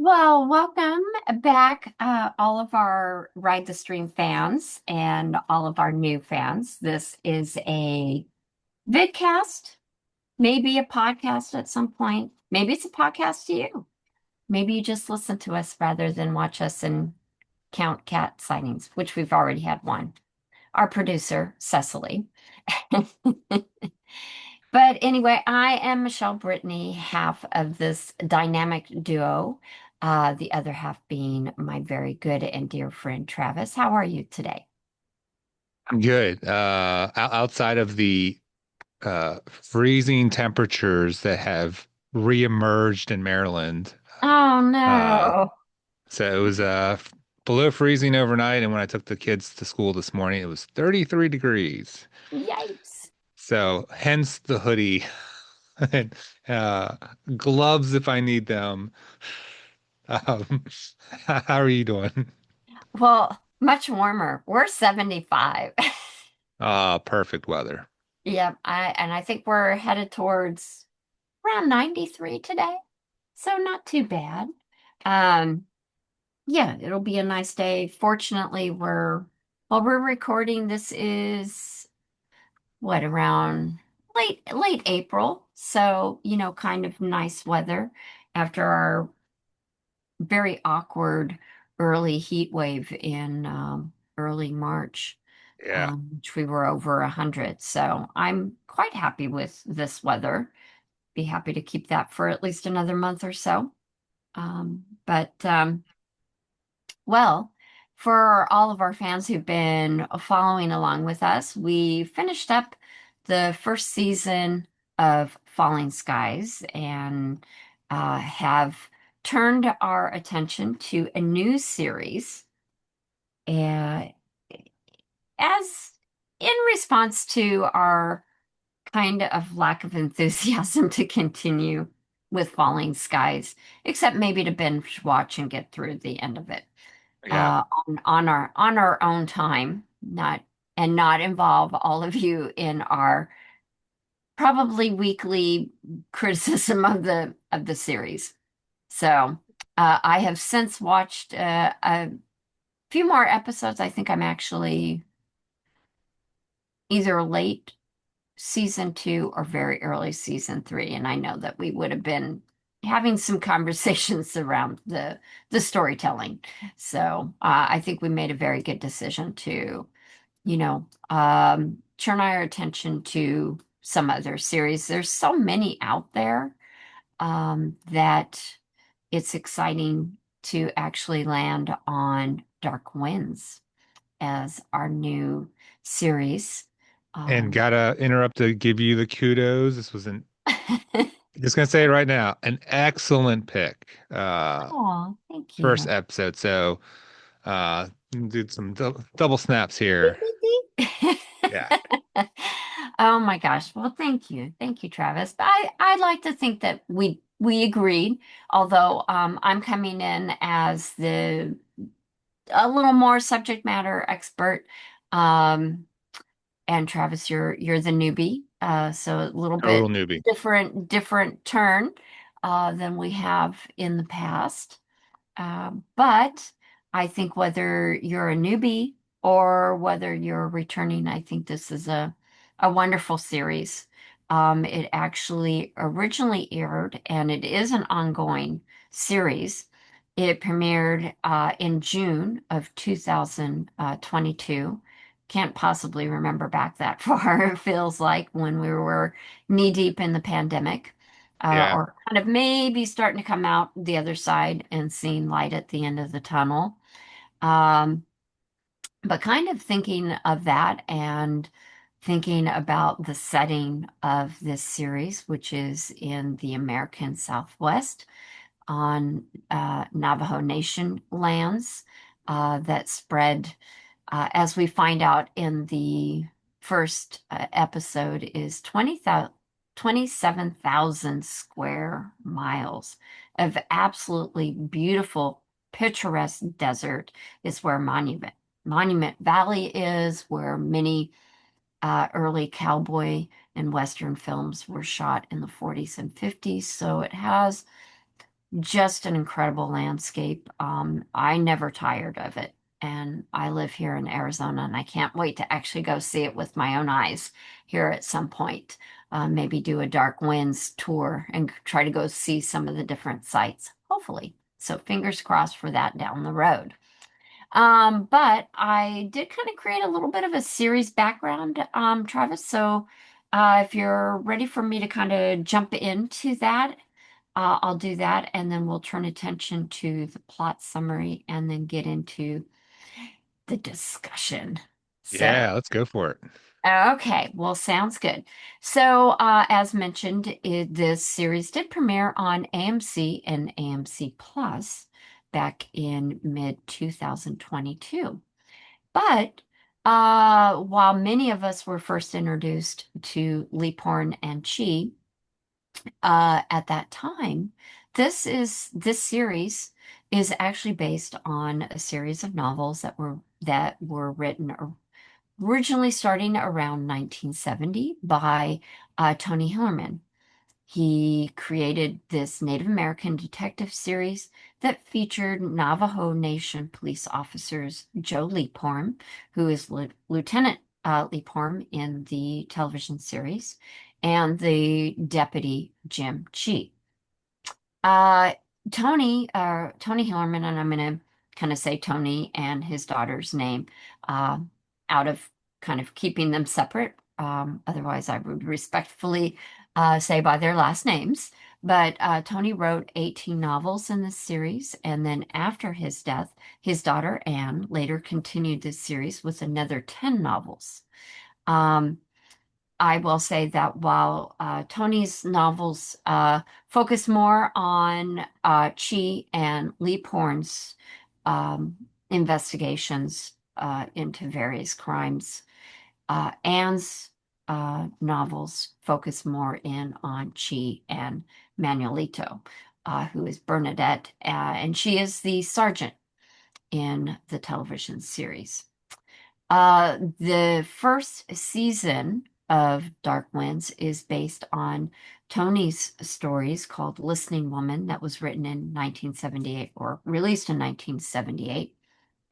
Well, welcome back, all of our Ride the Stream fans and all of our new fans. This is a vidcast, maybe a podcast at some point. Maybe it's a podcast to you. Maybe you just listen to us rather than watch us and count cat sightings, which we've already had one. Our producer, Cecily. But anyway, I am Michelle Brittany, half of this dynamic duo, the other half being my very good and dear friend Travis. How are you today? I'm good. Outside of the freezing temperatures that have reemerged in Maryland. Oh Uh, no. so it was below freezing overnight, and when I took the kids to school this morning, it was 33 degrees. Yikes. So hence the hoodie and gloves if I need them. Um, how are you doing? Well, much warmer. We're 75. Perfect weather. Yep, I think we're headed towards around 93 today. So not too bad. Um, yeah, it'll be a nice day. Fortunately, we're recording, this is what, around late April. So, kind of nice weather after our very awkward early heat wave in early March, Yeah. which we were over 100. So I'm quite happy with this weather. Be happy to keep that for at least another month or so. But well, for all of our fans who've been following along with us, we finished up the first season of Falling Skies and have turned our attention to a new series uh, as in response to our kind of lack of enthusiasm to continue with Falling Skies, except maybe to binge watch and get through the end of it Yeah. on our own time, not involve all of you in our probably weekly criticism of the series. So I have since watched a few more episodes. I think I'm actually either late season two or very early season three, and I know that we would have been having some conversations around the storytelling. So I think we made a very good decision to turn our attention to some other series. There's so many out there that it's exciting to actually land on Dark Winds as our new series. And Um, gotta interrupt to give you the kudos. This was an Just gonna say it right now, an excellent pick. oh, thank First you. episode. So, did some double snaps here. Yeah, Oh my gosh. Well, thank you. Thank you, Travis. But I'd like to think that we agreed, although I'm coming in as the a little more subject matter expert. Um, and Travis, you're the newbie. So a little total bit newbie. different turn than we have in the past. But I think whether you're a newbie or whether you're returning, I think this is a wonderful series. It actually originally aired, and it is an ongoing series. It premiered in June of 2022. Can't possibly remember back that far. It feels like when we were knee deep in the pandemic Yeah. or kind of maybe starting to come out the other side and seeing light at the end of the tunnel. Um, but kind of thinking of that and thinking about the setting of this series, which is in the American Southwest on Navajo Nation lands that spread, as we find out in the first episode, is 27,000 square miles of absolutely beautiful, picturesque desert is where Monument Valley is, where many early cowboy and Western films were shot in the 40s and 50s. So it has just an incredible landscape. I never tired of it. And I live here in Arizona, and I can't wait to actually go see it with my own eyes here at some point. Maybe do a Dark Winds tour and try to go see some of the different sites, hopefully. So fingers crossed for that down the road. But I did kind of create a little bit of a series background, Travis. So if you're ready for me to kind of jump into that, I'll do that, and then we'll turn attention to the plot summary and then get into the discussion. So, Yeah, let's go for it. okay, well, sounds good. So, as mentioned, this series did premiere on AMC and AMC Plus back in mid 2022. But while many of us were first introduced to Leaphorn and Chi, at that time, this series is actually based on a series of novels that were written originally starting around 1970 by Tony Hillerman. He created this Native American detective series that featured Navajo Nation police officers Joe Leaphorn, who is Lieutenant Leaphorn in the television series, and the deputy Jim Chi. Uh, Tony Hillerman, and I'm going to kind of say Tony and his daughter's name, uh, out of kind of keeping them separate. Otherwise, I would respectfully say by their last names. But Tony wrote 18 novels in this series, and then after his death, his daughter Anne later continued this series with another 10 novels. Um, I will say that while Tony's novels focus more on Chi and Leaphorn's um, investigations into various crimes, Anne's novels focus more in on Chi and Manuelito, who is Bernadette, and she is the sergeant in the television series. The first season of Dark Winds is based on Tony's stories called Listening Woman, that was written in 1978 or released in 1978.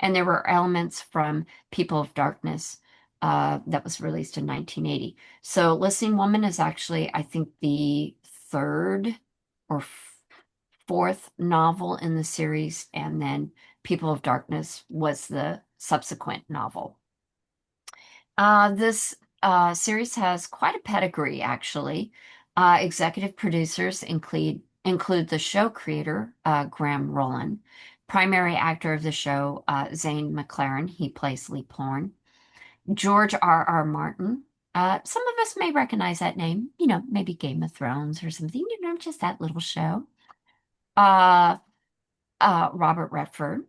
And there were elements from People of Darkness that was released in 1980. So Listening Woman is actually, I think, the third or fourth novel in the series, and then People of Darkness was the subsequent novel. This series has quite a pedigree, actually. Executive producers include the show creator, Graham Rowland, primary actor of the show, Zane McLaren. He plays Lee Plorn. George R. R. Martin. Some of us may recognize that name. Maybe Game of Thrones or something. Just that little show. Uh, Robert Redford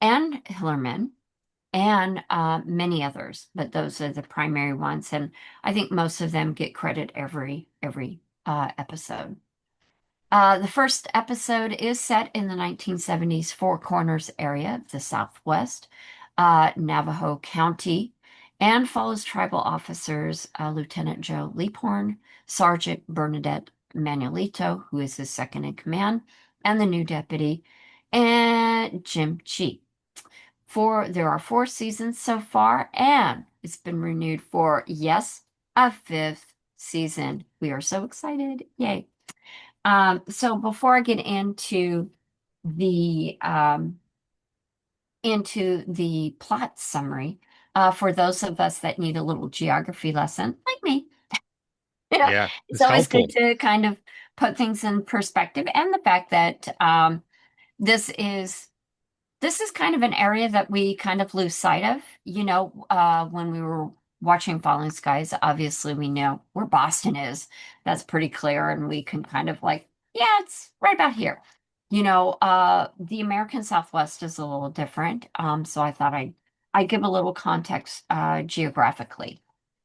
and Hillerman, and many others, but those are the primary ones, and I think most of them get credit every episode. The first episode is set in the 1970s Four Corners area of the Southwest, Navajo County, and follows tribal officers Lieutenant Joe Leaphorn, Sergeant Bernadette Manuelito, who is his second in command, and the new deputy, and Jim Chi. There are four seasons so far, and it's been renewed for, yes, a fifth season. We are so excited. Yay. So before I get the into the plot summary, for those of us that need a little geography lesson, like me, Yeah, it's it's always good helpful. to kind of put things in perspective, and the fact that this is this is kind of an area that we kind of lose sight of. When we were watching Falling Skies, obviously we know where Boston is. That's pretty clear, and we can kind of like, yeah, it's right about here. The American Southwest is a little different. So I thought I'd give a little context geographically.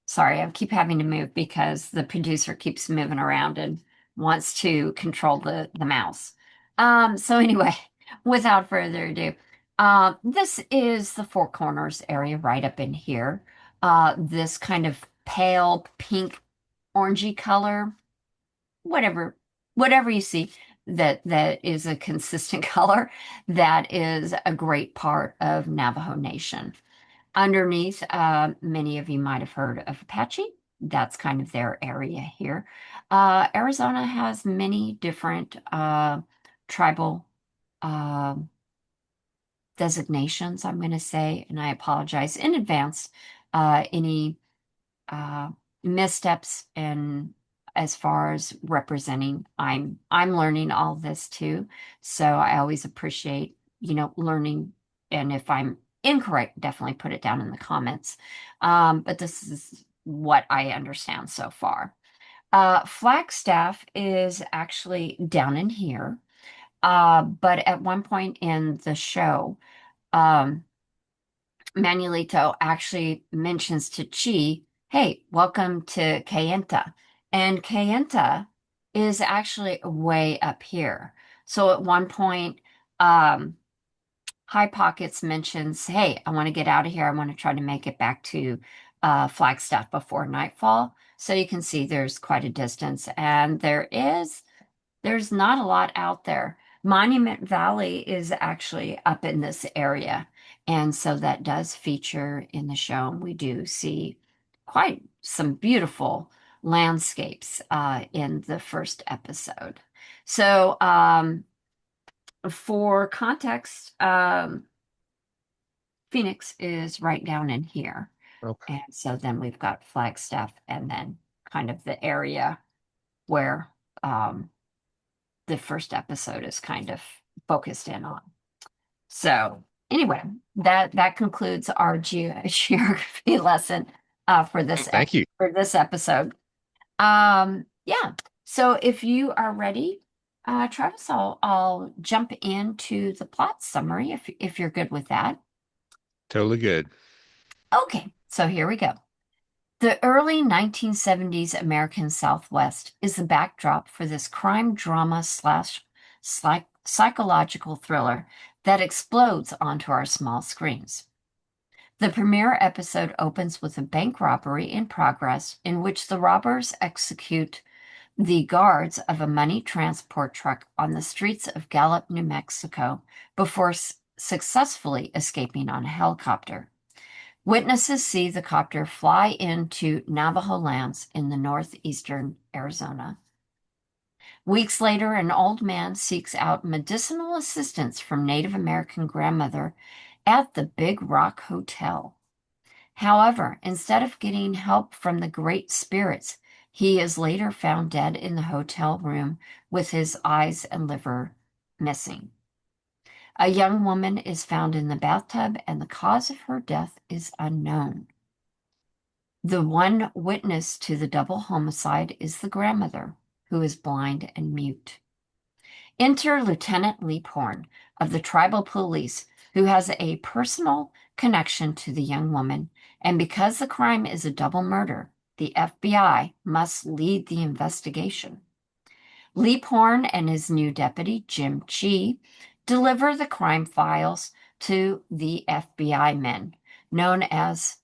Sorry, I keep having to move because the producer keeps moving around and wants to control the mouse. So anyway, without further ado. This is the Four Corners area right up in here. This kind of pale pink, orangey color, whatever, whatever you see. that is a consistent color, that is a great part of Navajo Nation. Underneath, many of you might have heard of Apache. That's kind of their area here. Arizona has many different tribal uh, designations, I'm going to say, and I apologize in advance. Any uh, missteps and as far as representing, I'm learning all this too. So I always appreciate, learning. And if I'm incorrect, definitely put it down in the comments. But this is what I understand so far. Flagstaff is actually down in here. But at one point in the show, um, Manuelito actually mentions to Chi, hey, welcome to Kayenta. And Kayenta is actually way up here. So at one point, um, High Pockets mentions, hey, I want to get out of here. I want to try to make it back to Flagstaff before nightfall. So you can see there's quite a distance. And there's not a lot out there. Monument Valley is actually up in this area. And so that does feature in the show. We do see quite some beautiful landscapes in the first episode. So, for context, Phoenix is right down in here. Okay. And so then we've got Flagstaff and then kind of the area where the first episode is kind of focused in on. So anyway, that concludes our geography lesson Thank you. for this episode. Yeah. So if you are ready, Travis, I'll jump into the plot summary if you're good with that. Totally good. Okay. So here we go. The early 1970s American Southwest is the backdrop for this crime drama slash psychological thriller that explodes onto our small screens. The premiere episode opens with a bank robbery in progress in which the robbers execute the guards of a money transport truck on the streets of Gallup, New Mexico, before successfully escaping on a helicopter. Witnesses see the copter fly into Navajo lands in the northeastern Arizona. Weeks later, an old man seeks out medicinal assistance from Native American grandmother at the Big Rock Hotel. However, instead of getting help from the great spirits, he is later found dead in the hotel room with his eyes and liver missing. A young woman is found in the bathtub, and the cause of her death is unknown. The one witness to the double homicide is the grandmother, who is blind and mute. Enter Lieutenant Leaphorn of the tribal police, who has a personal connection to the young woman, and because the crime is a double murder, the FBI must lead the investigation. Leaphorn and his new deputy, Jim Chi, deliver the crime files to the FBI men, known as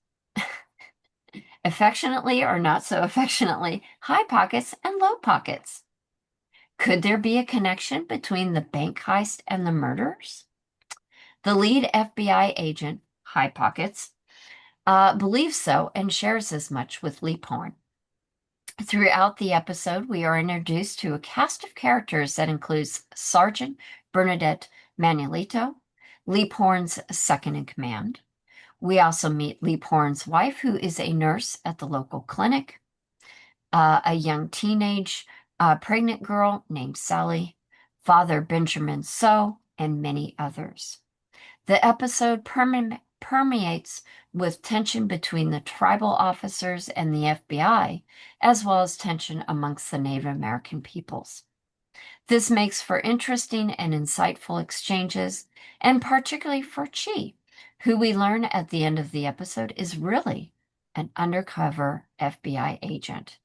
affectionately or not so affectionately, High Pockets and Low Pockets. Could there be a connection between the bank heist and the murders? The lead FBI agent, High Pockets, believes so and shares as much with Leaphorn. Throughout the episode, we are introduced to a cast of characters that includes Sergeant Bernadette Manuelito, Leaphorn's second in command. We also meet Leaphorn's wife, who is a nurse at the local clinic, a young teenage pregnant girl named Sally, Father Benjamin So, and many others. The episode permeates with tension between the tribal officers and the FBI, as well as tension amongst the Native American peoples. This makes for interesting and insightful exchanges, and particularly for Chi, who we learn at the end of the episode is really an undercover FBI agent.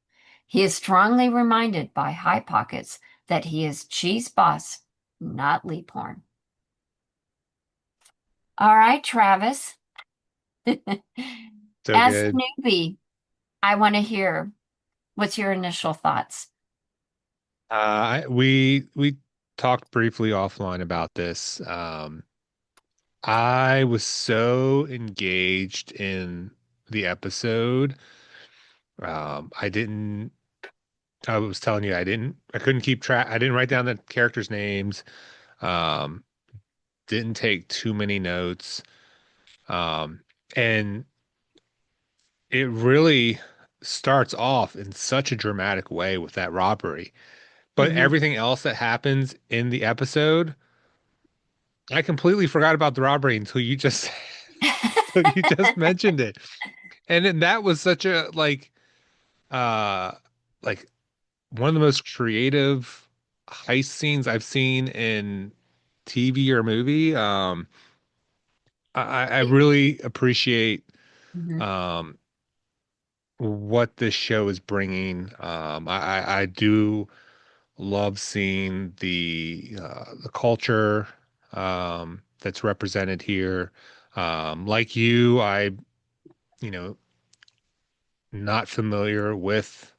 He is strongly reminded by High Pockets that he is Chi's boss, not Leaphorn. All right, Travis. So As a good. newbie, I want to hear what's your initial thoughts? We talked briefly offline about this. I was so engaged in the episode. I didn't, I was telling you, I couldn't keep track. I didn't write down the characters' names. Um, didn't take too many notes. Um, and it really starts off in such a dramatic way with that robbery. But Hmm. everything else that happens in the episode, I completely forgot about the robbery until you just until you just mentioned it. And then that was such a uh like one of the most creative heist scenes I've seen in TV or movie. I really appreciate Hmm. um what this show is bringing. I do love seeing the culture that's represented here. Like you, you know, not familiar with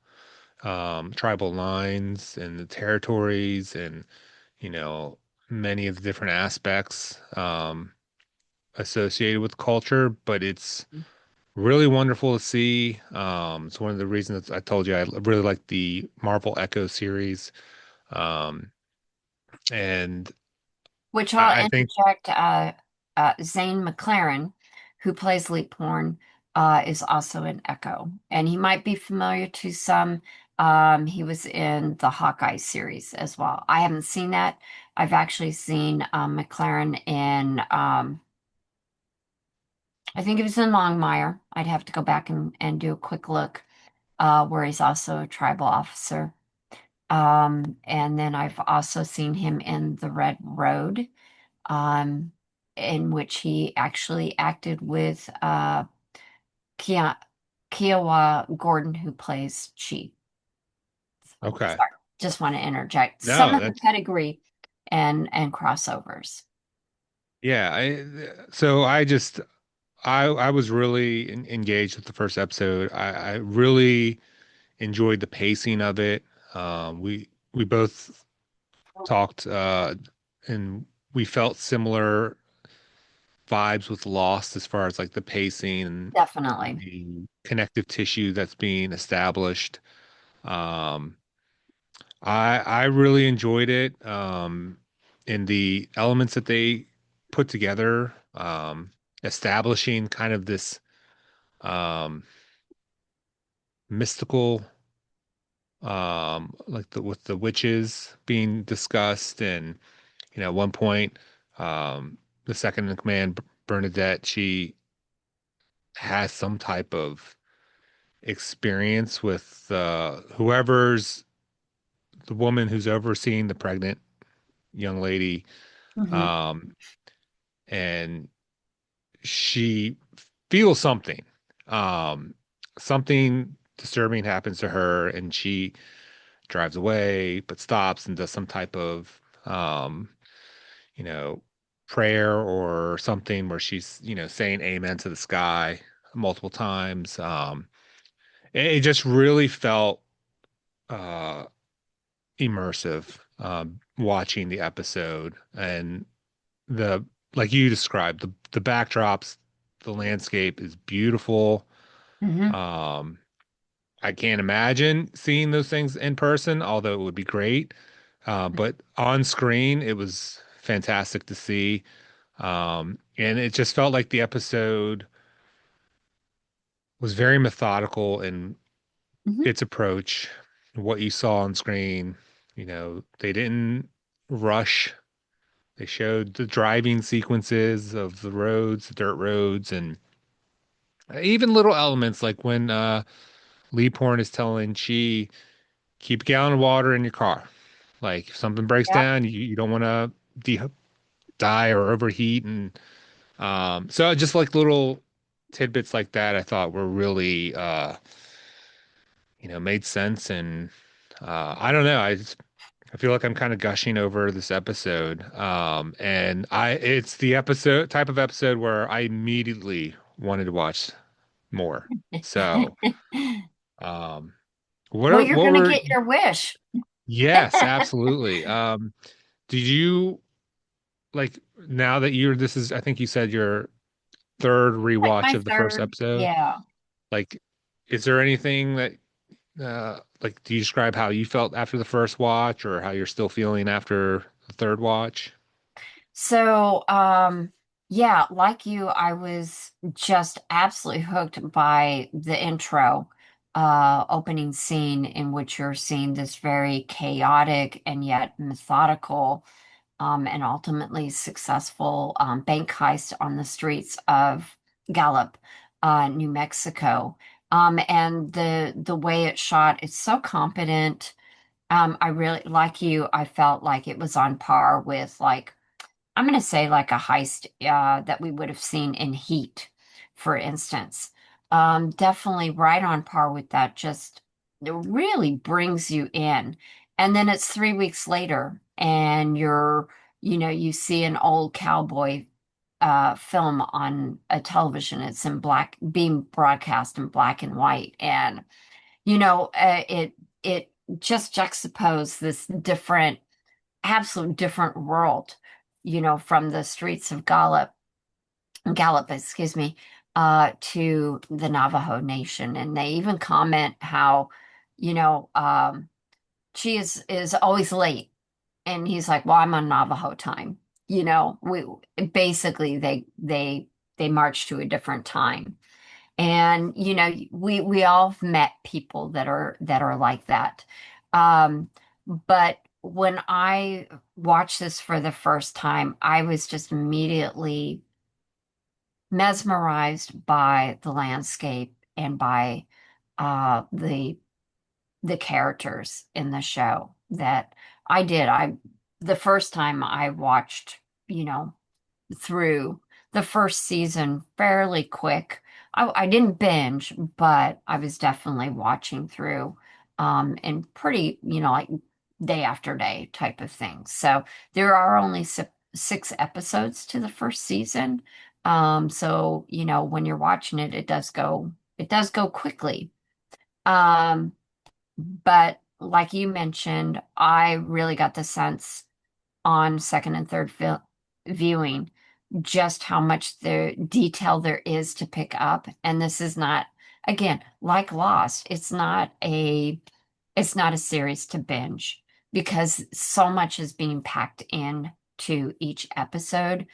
tribal lines and the territories and, you know, many of the different aspects associated with culture, but it's really wonderful to see. It's one of the reasons I told you I really like the Marvel Echo series. Um, and Which I'll I think, interject, Zane McLaren, who plays Leaphorn, is also in Echo. And he might be familiar to some. He was in the Hawkeye series as well. I haven't seen that. I've actually seen McLaren in, I think it was in Longmire. I'd have to go back and do a quick look, where he's also a tribal officer. And then I've also seen him in The Red Road, um, in which he actually acted with Kia, Kiowa Gordon, who plays Chi. okay. Sorry, just want to interject some No, of the that's pedigree and crossovers. yeah. So I just I was really engaged with the first episode. I really enjoyed the pacing of it. We both talked and we felt similar vibes with Lost as far as like the pacing and Definitely. the connective tissue that's being established. Um, I really enjoyed it. In the elements that they put together, establishing kind of this um mystical like with the witches being discussed and at one point the second in command Bernadette, she has some type of experience with whoever's the woman who's overseeing the pregnant young lady, Hmm. um and she feels something, um something disturbing happens to her and she drives away, but stops and does some type of, you know, prayer or something where she's, saying amen to the sky multiple times. It just really felt uh, immersive watching the episode and the like you described the backdrops, the landscape is beautiful. Hmm. Um, I can't imagine seeing those things in person, although it would be great. But on screen, it was fantastic to see. And it just felt like the episode was very methodical in Hmm. its approach. What you saw on screen, they didn't rush. They showed the driving sequences of the roads, the dirt roads, and even little elements like when Lee Porn is telling Chi, keep a gallon of water in your car. Like if something breaks Yep. down, you don't want to die or overheat. And so just like little tidbits like that, I thought were really, made sense. And I don't know, I feel like I'm kind of gushing over this episode. And it's the episode type of episode where I immediately wanted to watch more. So, um, Well, you're what going to were, get your wish. yes, absolutely. Did you like now that you're this is I think you said your third Like rewatch my of the first third, episode? yeah. Like, is there anything that like do you describe how you felt after the first watch or how you're still feeling after the third watch? So, yeah, like you, I was just absolutely hooked by the intro, opening scene in which you're seeing this very chaotic and yet methodical, and ultimately successful, bank heist on the streets of Gallup, New Mexico. And the way it's shot, it's so competent. I really, like you, I felt like it was on par with like I'm going to say like a heist that we would have seen in Heat, for instance. Definitely right on par with that. Just it really brings you in. And then it's 3 weeks later, and you see an old cowboy film on a television. It's in black, being broadcast in black and white, and it just juxtaposed this different absolute different world, from the streets of Gallup, excuse me, to the Navajo Nation. And they even comment how, you know, she is always late. And he's like, well, I'm on Navajo time. We basically they march to a different time. And we all have met people that are like that. But when I watched this for the first time, I was just immediately mesmerized by the landscape and by the characters in the show that I did. The first time I watched, you know, through the first season fairly quick. I didn't binge, but I was definitely watching through, and pretty, like day after day type of thing. So there are only six episodes to the first season. So, when you're watching it, it does go quickly. Um, but like you mentioned, I really got the sense on second and third viewing just how much the detail there is to pick up. And this is not, again, like Lost, it's not a series to binge because so much is being packed in to each episode.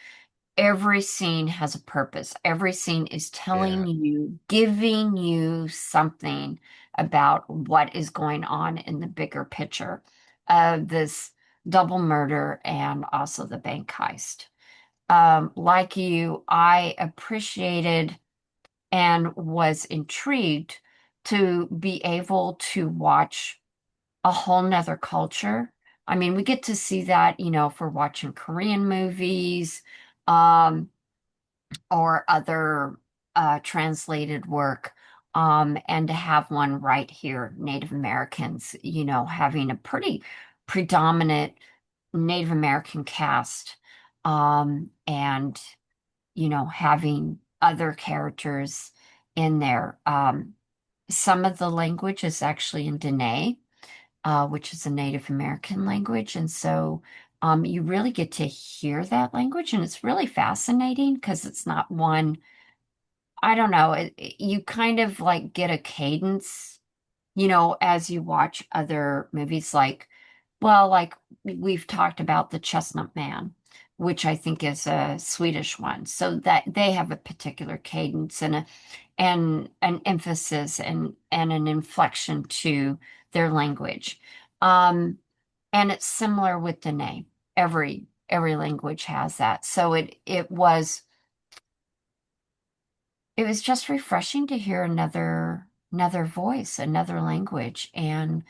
Every scene has a purpose. Every scene is Yeah. telling you, giving you something about what is going on in the bigger picture of this double murder and also the bank heist. Like you, I appreciated and was intrigued to be able to watch a whole nother culture. I mean, we get to see that, if we're watching Korean movies, um, or other translated work, and to have one right here, Native Americans, having a pretty predominant Native American cast, and having other characters in there. Some of the language is actually in Dene, which is a Native American language. And so you really get to hear that language. And it's really fascinating because it's not one, I don't know, you kind of like get a cadence, as you watch other movies like we've talked about The Chestnut Man, which I think is a Swedish one. So that they have a particular cadence and an emphasis and an inflection to their language. Um, and it's similar with Dene. Every language has that. So it was just refreshing to hear another voice, another language, and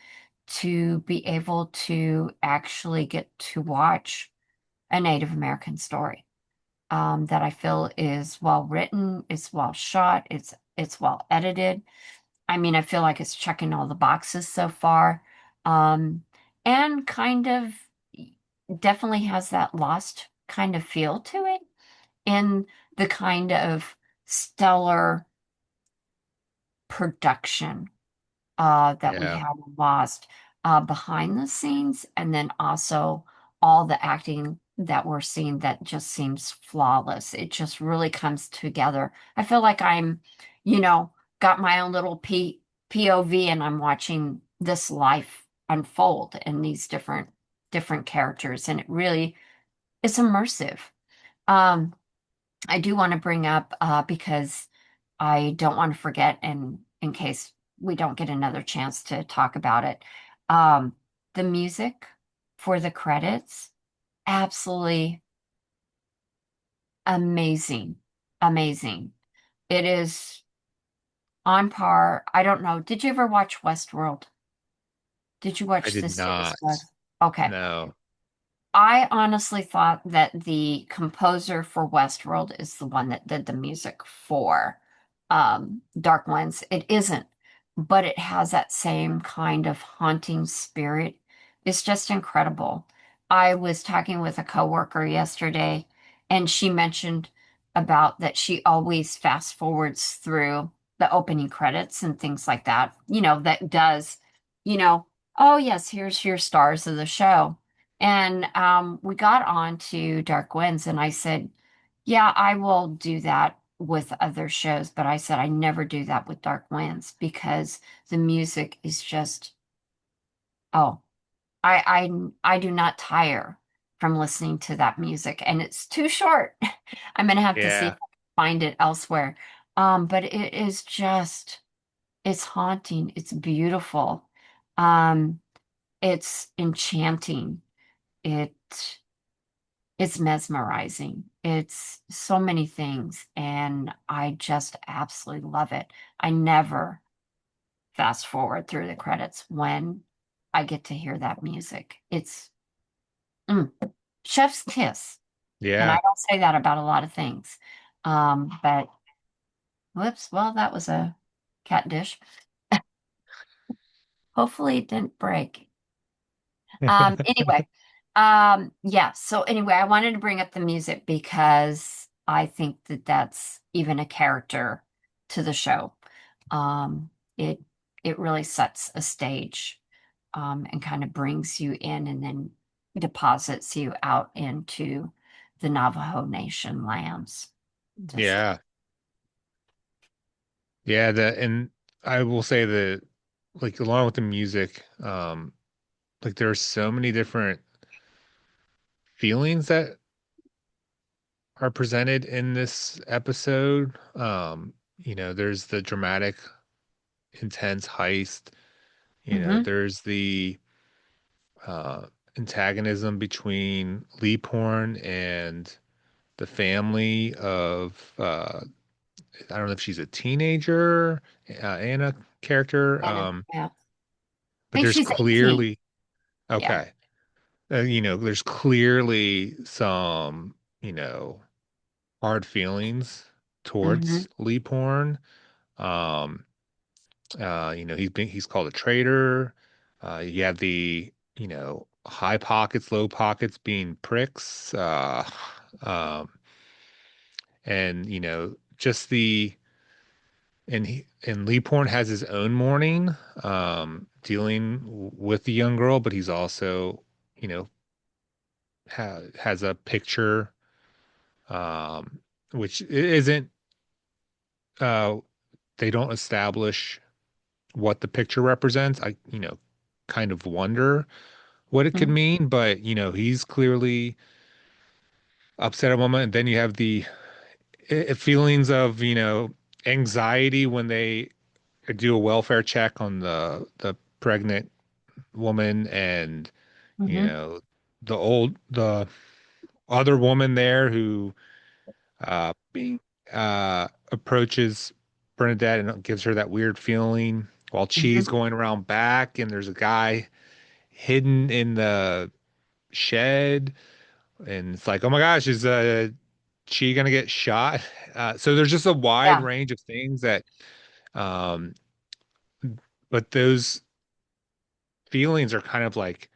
to be able to actually get to watch a Native American story, that I feel is well written, it's well shot, it's well edited. I mean, I feel like it's checking all the boxes so far. Um, and kind of definitely has that Lost kind of feel to it in the kind of stellar production that we Yeah. have in Lost, behind the scenes, and then also all the acting that we're seeing that just seems flawless. It just really comes together. I feel like I'm, you know, got my own little POV and I'm watching this life unfold in these different characters, and it really it's immersive. Um, I do want to bring up because I don't want to forget, and in case we don't get another chance to talk about it, um, the music for the credits, absolutely amazing, amazing. It is on par. I don't know. Did you ever watch Westworld? Did you I watch did the series not. West? Okay. No. I honestly thought that the composer for Westworld is the one that did the music for Dark Winds. It isn't, but it has that same kind of haunting spirit. It's just incredible. I was talking with a coworker yesterday, and she mentioned about that she always fast forwards through the opening credits and things like that. That does, you know, oh yes, here's your stars of the show. And we got on to Dark Winds, and I said, yeah, I will do that with other shows, but I said I never do that with Dark Winds because the music is just, oh, I do not tire from listening to that music, and it's too short. I'm gonna have to see if Yeah. I can find it elsewhere. But it is just, it's haunting, it's beautiful, um, it's enchanting. It It's mesmerizing. It's so many things, and I just absolutely love it. I never fast forward through the credits when I get to hear that music. It's mm, chef's kiss, and I Yeah. don't say that about a lot of things. But whoops, well, that was a cat dish. Hopefully, it didn't break. Anyway, yeah. So anyway, I wanted to bring up the music because I think that that's even a character to the show. It it really sets a stage, and kind of brings you in and then deposits you out into the Navajo Nation lands. Just Yeah. Yeah, and I will say that like along with the music, like there are so many different feelings that are presented in this episode. There's the dramatic, intense heist. hmm There's the uh antagonism between Lee Porn and the family of I don't know if she's a teenager, Anna character, and yeah, I but think there's she's 18. clearly Yeah. okay. There's clearly some, hard feelings hmm towards Lee Porn. Um, he's called a traitor. You have the, high pockets, low pockets being pricks. Um, and just the and Lee Porn has his own mourning, dealing with the young girl, but he's also, you know, has a picture, um, which isn't, uh, they don't establish what the picture represents. I, kind of wonder what it could hmm mean, but, he's clearly upset at one moment. And then you have the feelings of, anxiety when they do a welfare check on the pregnant woman and, you hmm know, the other woman there who being approaches Bernadette and gives her that weird feeling while hmm Chi's going around back and there's a guy hidden in the shed and it's like, oh my gosh, is Chi gonna get shot? So there's just a wide Yeah. range of things that um but those feelings are kind of like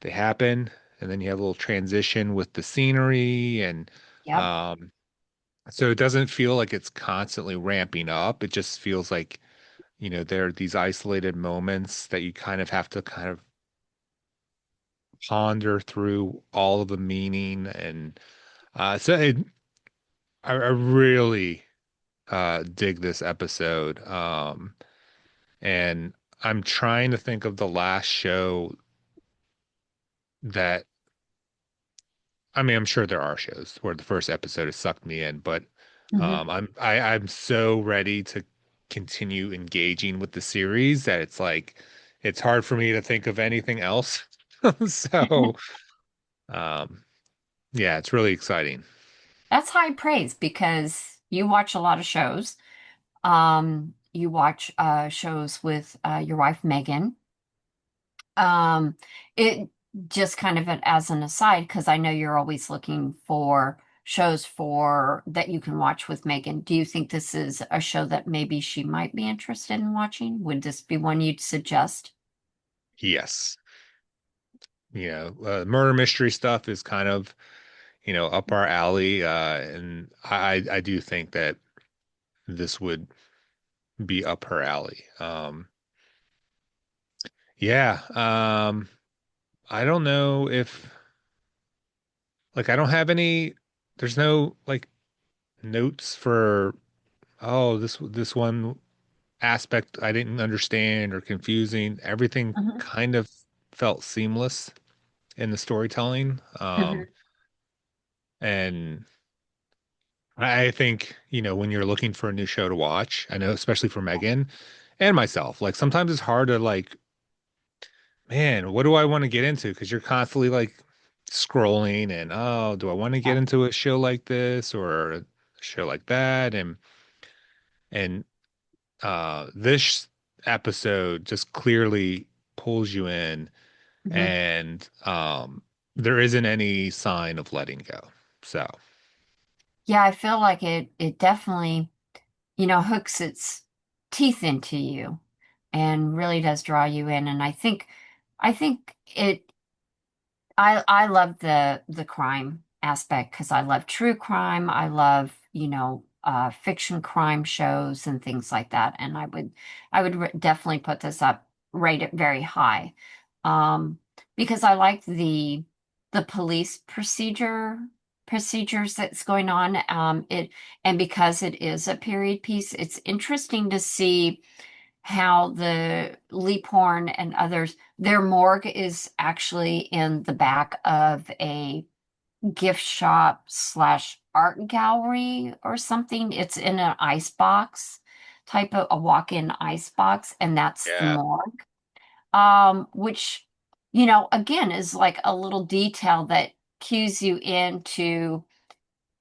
they happen and then you have a little transition with the scenery and Yep. um so it doesn't feel like it's constantly ramping up. It just feels like, there are these isolated moments that you kind of have to kind of ponder through all of the meaning and I really dig this episode. And I'm trying to think of the last show that I mean, I'm sure there are shows where the first episode has sucked me in, but Hmm. I'm so ready to continue engaging with the series that it's like it's hard for me to think of anything else. So um yeah, it's really exciting. That's high praise because you watch a lot of shows. You watch shows with your wife Megan. Um, it just kind of as an aside, because I know you're always looking for shows for that you can watch with Megan. Do you think this is a show that maybe she might be interested in watching? Would this be one you'd suggest? Yes. Murder mystery stuff is kind of, up our alley. And I do think that this would be up her alley. Yeah. I don't know if I don't have there's no like notes for, oh, this one aspect I didn't understand or confusing. Everything Hmm. kind of felt seamless in the storytelling. Hmm. And I think, when you're looking for a new show to watch, I know especially for Megan and myself, like sometimes it's hard to like, man, what do I want to get into? Because you're constantly like scrolling and, oh, do I want to get Yeah. into a show like this or a show like that? And this episode just clearly pulls you in, Hmm. and there isn't any sign of letting go. So Yeah, I feel like it definitely, hooks its teeth into you and really does draw you in. And I think I love the crime aspect because I love true crime. I love, fiction crime shows and things like that. And I would definitely put this up, rate it very high. Um, because I like the police procedures that's going on. And because it is a period piece, it's interesting to see how the Leaphorn and others, their morgue is actually in the back of a gift shop slash art gallery or something. It's in an ice box, type of a walk-in ice box, and that's the yeah, morgue. Which, again, is like a little detail that cues you into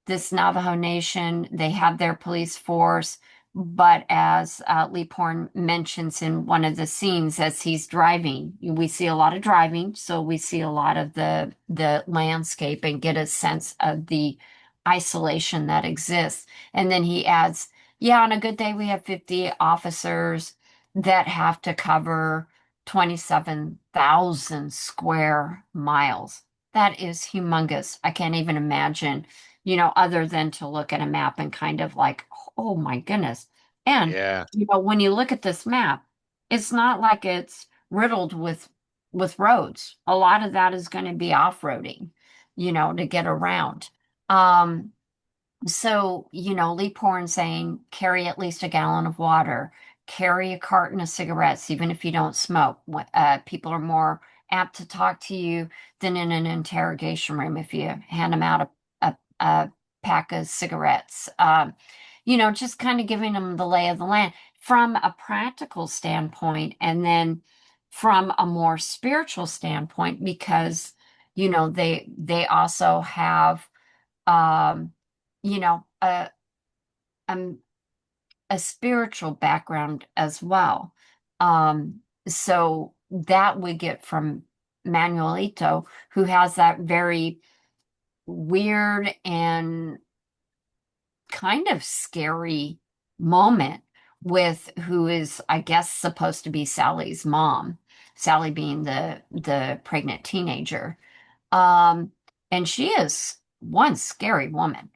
this Navajo Nation. They have their police force, but as Lee Porn mentions in one of the scenes, as he's driving, we see a lot of driving, so we see a lot of the landscape and get a sense of the isolation that exists. And then he adds, "Yeah, on a good day, we have 50 officers that have to cover 27,000 square miles." That is humongous. I can't even imagine, other than to look at a map and kind of like, oh my goodness. And, yeah, when you look at this map, it's not like it's riddled with roads. A lot of that is going to be off-roading, to get around. Um, so, Lee Porn saying carry at least a gallon of water, carry a carton of cigarettes, even if you don't smoke. People are more apt to talk to you than in an interrogation room if you hand them out a pack of cigarettes. Just kind of giving them the lay of the land from a practical standpoint, and then from a more spiritual standpoint, because, they also have um, you know, a, a a spiritual background as well. So that we get from Manuelito, who has that very weird and kind of scary moment with who is, I guess, supposed to be Sally's mom, Sally being the pregnant teenager. Um, and she is one scary woman.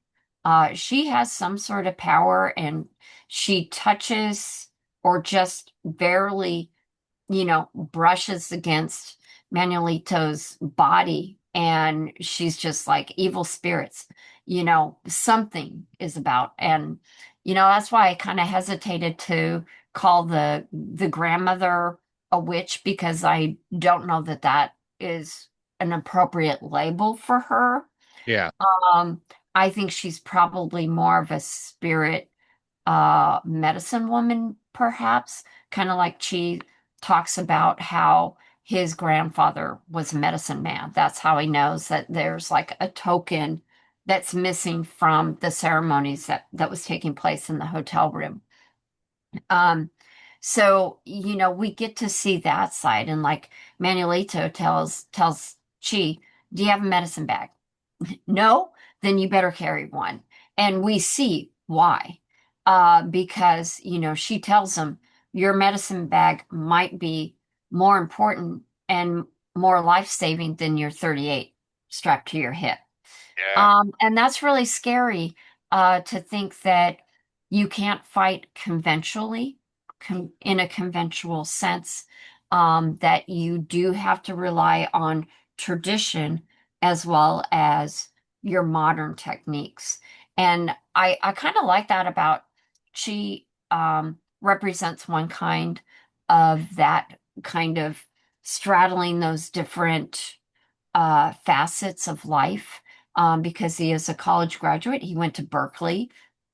She has some sort of power, and she touches or just barely, brushes against Manuelito's body, and she's just like evil spirits, something is about. And that's why I kind of hesitated to call the grandmother a witch, because I don't know that that is an appropriate label for her. Yeah. Um, I think she's probably more of a spirit medicine woman, perhaps, kind of like Chi talks about how his grandfather was a medicine man. That's how he knows that there's like a token that's missing from the ceremonies that was taking place in the hotel room. Um, so, we get to see that side, and like Manuelito tells Chi, "Do you have a medicine bag?" No, then you better carry one. And we see why. Because, she tells him your medicine bag might be more important and more life-saving than your 38 strapped to your hip. Yeah. And that's really scary, to think that you can't fight conventionally, in a conventional sense, that you do have to rely on tradition as well as your modern techniques. And I kind of like that about Chi, represents one kind of that kind of straddling those different facets of life, because he is a college graduate. He went to Berkeley,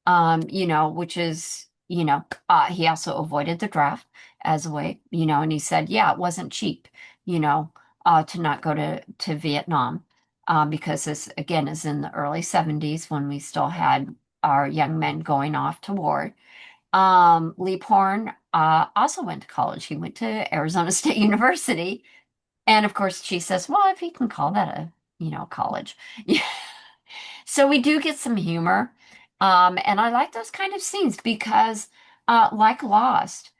which is, he also avoided the draft as a way, and he said, yeah, it wasn't cheap, to not go to Vietnam, because this, again, is in the early 70s when we still had our young men going off to war. Lee Porn also went to college. He went to Arizona State University, and of course, she says, well, if you can call that a, college. Yeah. So we do get some humor. And I like those kind of scenes because, like Lost,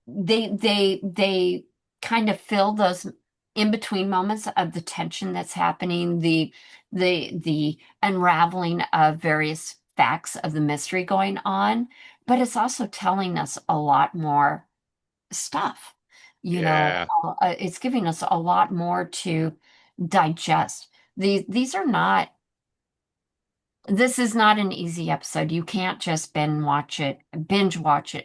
they kind of fill those in between moments of the tension that's happening, the unraveling of various facts of the mystery going on. But it's also telling us a lot more stuff. Yeah. It's giving us a lot more to digest. These are not, this is not an easy episode. You can't just binge watch it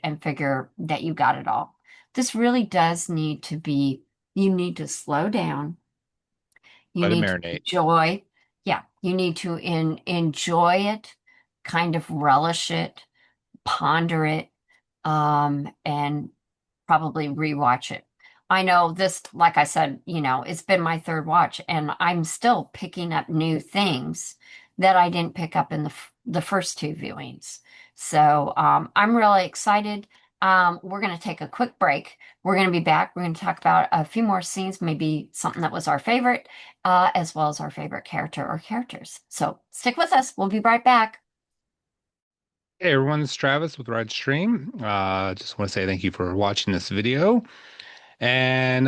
and figure that you got it all. This really does need to be, you need to slow down. You Let it need to marinate. enjoy, yeah, you need to enjoy it, kind of relish it, ponder it, and probably rewatch it. I know this, like I said, it's been my third watch, and I'm still picking up new things that I didn't pick up in the first two viewings. So I'm really excited. We're going to take a quick break. We're going to be back. We're going to talk about a few more scenes, maybe something that was our favorite, as well as our favorite character or characters. So stick with us. We'll be right back. Hey everyone, it's Travis with Red Stream. Just want to say thank you for watching this video, and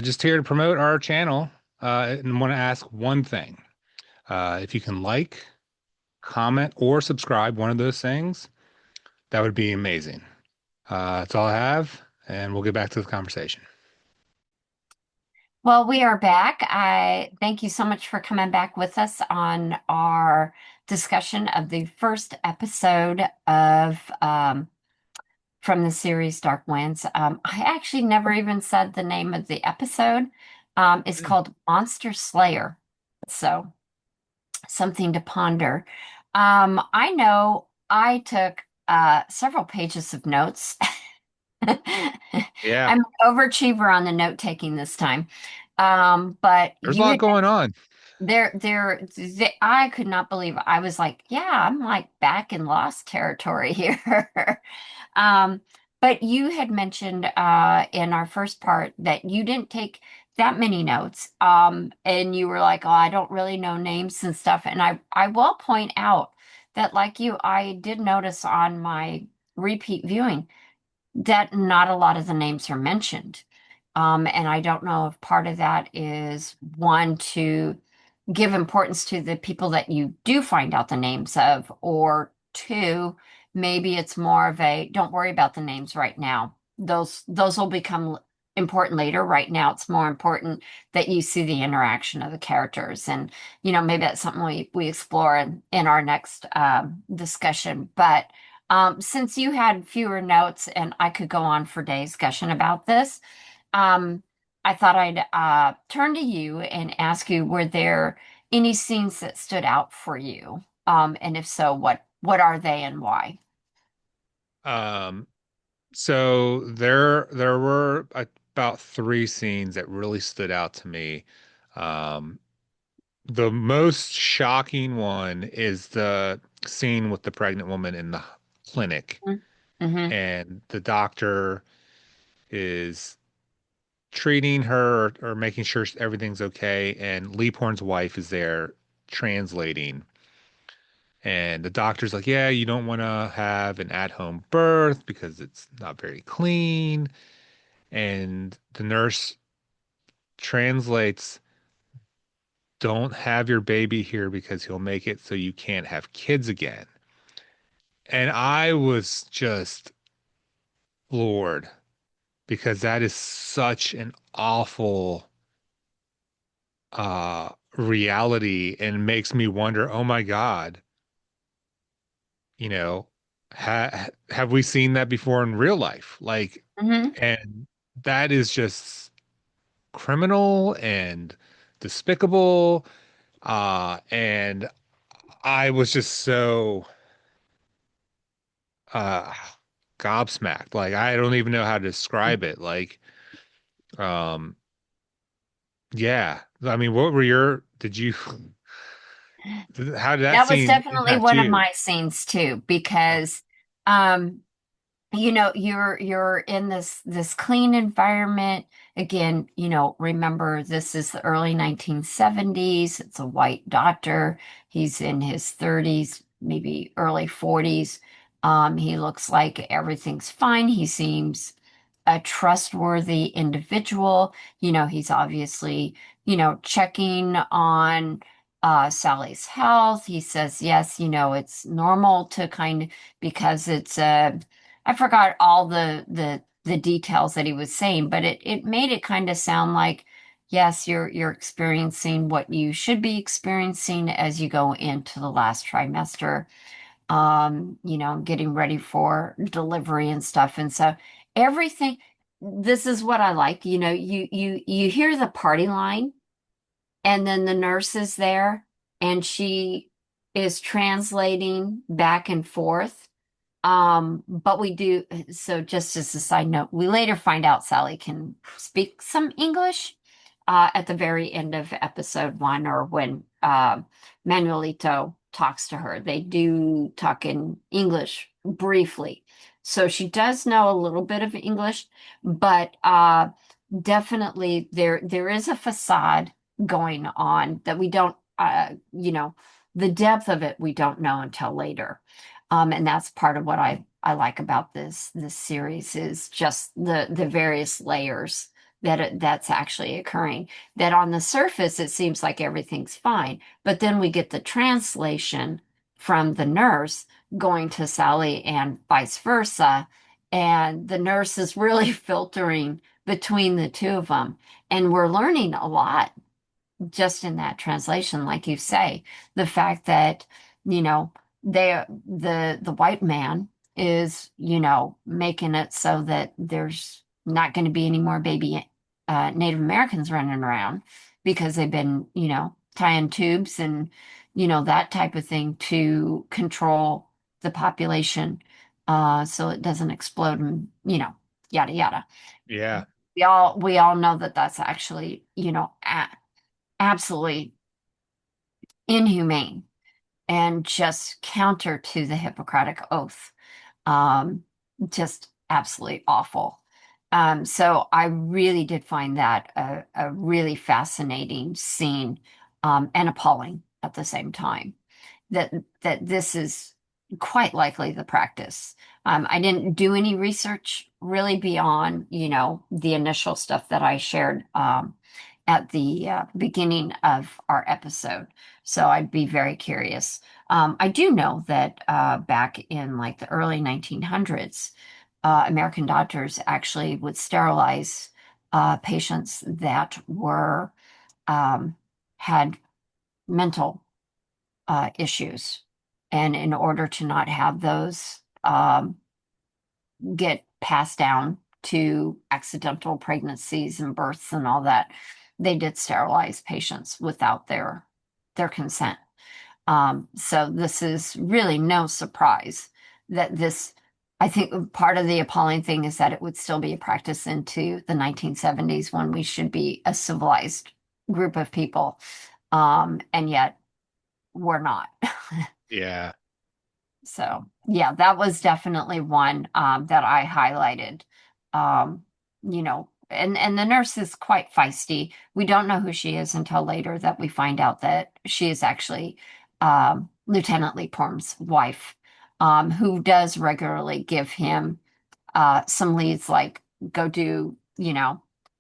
just here to promote our channel. And want to ask one thing: if you can like, comment, or subscribe, one of those things, that would be amazing. That's all I have, and we'll get back to the conversation. Well, we are back. I thank you so much for coming back with us on our discussion of the first episode of from the series Dark Winds. I actually never even said the name of the episode. It's called Monster Slayer. So something to ponder. I know I took several pages of notes. Yeah, I'm an overachiever on the note taking this time. But there's a you lot had going on. I could not believe it. I was like, yeah, I'm like back in lost territory here. Um, but you had mentioned in our first part that you didn't take that many notes. And you were like, oh, I don't really know names and stuff. And I will point out that, like you, I did notice on my repeat viewing that not a lot of the names are mentioned. And I don't know if part of that is one, to give importance to the people that you do find out the names of, or two, maybe it's more of a don't worry about the names right now. Those will become important later. Right now, it's more important that you see the interaction of the characters. And, maybe that's something we explore in our next discussion. But since you had fewer notes and I could go on for days gushing about this, um, I thought I'd turn to you and ask you, were there any scenes that stood out for you? And if so, what are they and why? Um, so there were about three scenes that really stood out to me. Um, the most shocking one is the scene with the pregnant woman in the clinic, Mm-hmm. and the doctor is treating her or making sure everything's okay, and Leaphorn's wife is there translating. And the doctor's like, yeah, you don't want to have an at-home birth because it's not very clean. And the nurse translates, don't have your baby here because he'll make it so you can't have kids again. And I was just floored because that is such an awful reality and makes me wonder, oh my God, you know, have we seen that before in real life? Like, Mm-hmm. and that is just criminal and despicable. And I was just so uh gobsmacked. Like I don't even know how to describe it. Like, um, yeah. I mean, what were your, did you, how did that That was scene definitely impact one of you? my scenes too, because um, you're in this clean environment. Again, remember this is the early 1970s. It's a white doctor. He's in his 30s, maybe early 40s. He looks like everything's fine. He seems a trustworthy individual. He's obviously, checking on Sally's health. He says, yes, it's normal to kind of, because it's I forgot all the details that he was saying, but it made it kind of sound like, yes, you're experiencing what you should be experiencing as you go into the last trimester, getting ready for delivery and stuff. And so everything, this is what I like. You hear the party line, and then the nurse is there, and she is translating back and forth. But we do, so just as a side note, we later find out Sally can speak some English at the very end of episode one, or when Manuelito talks to her. They do talk in English briefly. So she does know a little bit of English, but definitely there is a facade going on that we don't, the depth of it we don't know until later. And that's part of what I like about this series is just the various layers that's actually occurring. That on the surface it seems like everything's fine, but then we get the translation from the nurse going to Sally and vice versa, and the nurse is really filtering between the two of them, and we're learning a lot just in that translation, like you say, the fact that, you know, the white man is, making it so that there's not going to be any more baby Native Americans running around because they've been, tying tubes and, that type of thing to control the population so it doesn't explode and, yada yada. Yeah. We all know that that's actually, absolutely inhumane and just counter to the Hippocratic Oath. Um, just absolutely awful. So I really did find that a really fascinating scene, and appalling at the same time. That that this is quite likely the practice. I didn't do any research really beyond, the initial stuff that I shared at the beginning of our episode. So I'd be very curious. I do know that back in like the early 1900s, American doctors actually would sterilize patients that were had mental issues. And in order to not have those get passed down to accidental pregnancies and births and all that, they did sterilize patients without their consent. So this is really no surprise that this, I think part of the appalling thing is that it would still be a practice into the 1970s when we should be a civilized group of people. And yet we're not. Yeah. So yeah, that was definitely one that I highlighted. Um, and the nurse is quite feisty. We don't know who she is until later that we find out that she is actually Lieutenant Leaphorn's wife, who does regularly give him some leads like go do,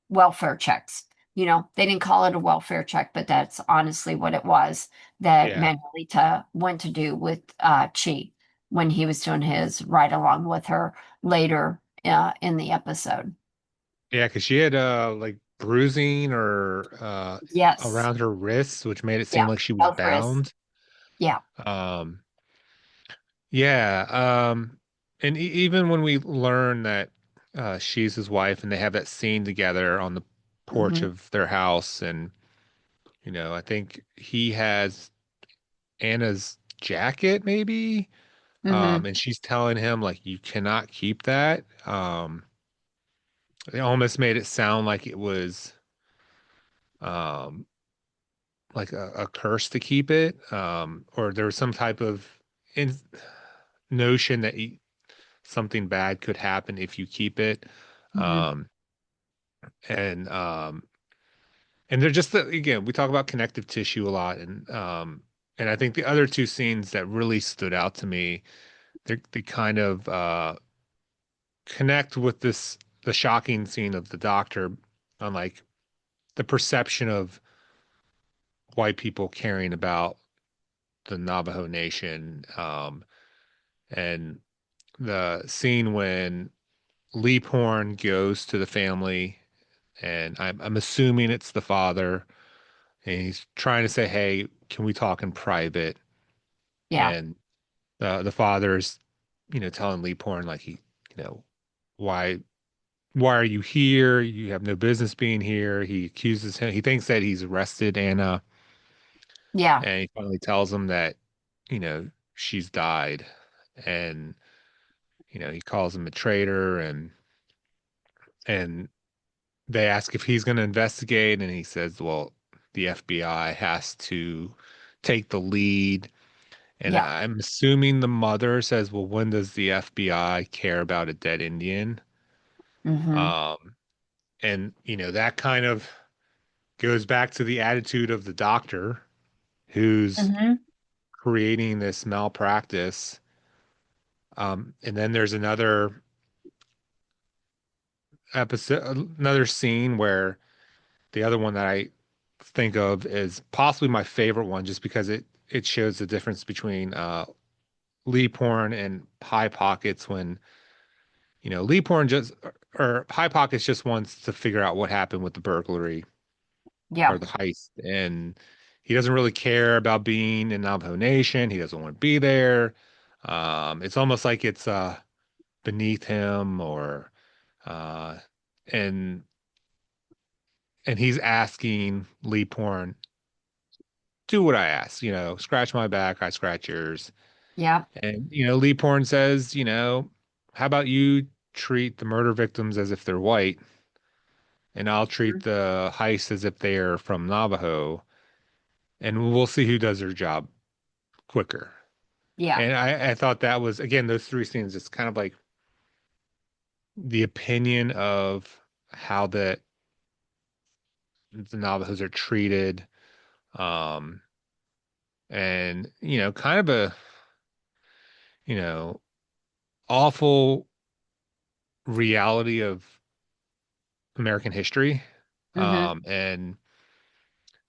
welfare checks. They didn't call it a welfare check, but that's honestly what it was that Yeah. Manuelita went to do with Chi when he was doing his ride along with her later in the episode. Yeah, because she had like bruising or Yes. around her wrists, which made it seem Yeah. like she was Both wrists. bound. Yeah. Um, yeah. And even when we learn that she's his wife and they have that scene together on the porch Hmm. of their house, and I think he has Anna's jacket, maybe. Hmm. And she's telling him like you cannot keep that. It almost made it sound like it was um like a curse to keep it, or there was some type of in notion that something bad could happen if you keep it. Hmm. Um, and and they're just again, we talk about connective tissue a lot, and I think the other two scenes that really stood out to me, they kind of connect with the shocking scene of the doctor on like the perception of white people caring about the Navajo Nation, and the scene when Leaphorn goes to the family, and I'm assuming it's the father, and he's trying to say, "Hey, can we talk in private?" Yeah. And the father's, telling Leaphorn like why why are you here? You have no business being here. He accuses him. He thinks that he's arrested Anna, Yeah. and he finally tells him that, she's died, and he calls him a traitor, and they ask if he's going to investigate, and he says, well, the FBI has to take the lead. And Yeah. I'm assuming the mother says, well, when does the FBI care about a dead Indian? Hmm. Um, and, that kind of goes back to the attitude of the doctor who's Hmm. creating this malpractice. And then there's another scene where the other one that I think of is possibly my favorite one, just because it shows the difference between Lee Porn and Pie Pockets when Lee Porn just or Pie Pockets just wants to figure out what happened with the burglary or Yeah. the heist, and he doesn't really care about being in Navajo Nation. He doesn't want to be there. It's almost like it's beneath him, or uh, and he's asking Lee Porn, do what I ask, scratch my back, I scratch yours. Yeah. And, Lee Porn says, how about you treat the murder victims as if they're white, and I'll treat the heist as if they are from Navajo, and we'll see who does their job quicker. Yeah. And I thought that was, again, those three scenes, just kind of like the opinion of how the Navajos are treated, um, and, kind of a, you know, awful reality of American history, Hmm. and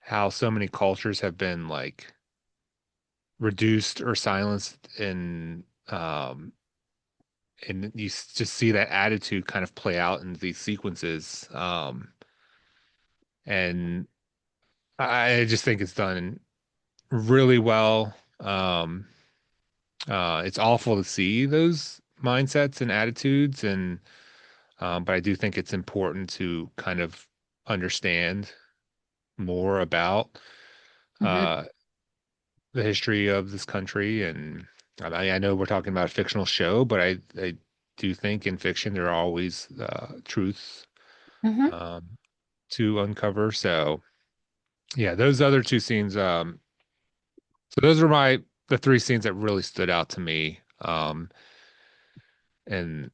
how so many cultures have been like reduced or silenced and just see that attitude kind of play out in these sequences. And I just think it's done really well. It's awful to see those mindsets and attitudes, and but I do think it's important to kind of understand more about Hmm. uh, the history of this country. And I know we're talking about a fictional show, but I do think in fiction there are always truths Hmm. um, to uncover. So yeah, those other two scenes. So those are the three scenes that really stood out to me. And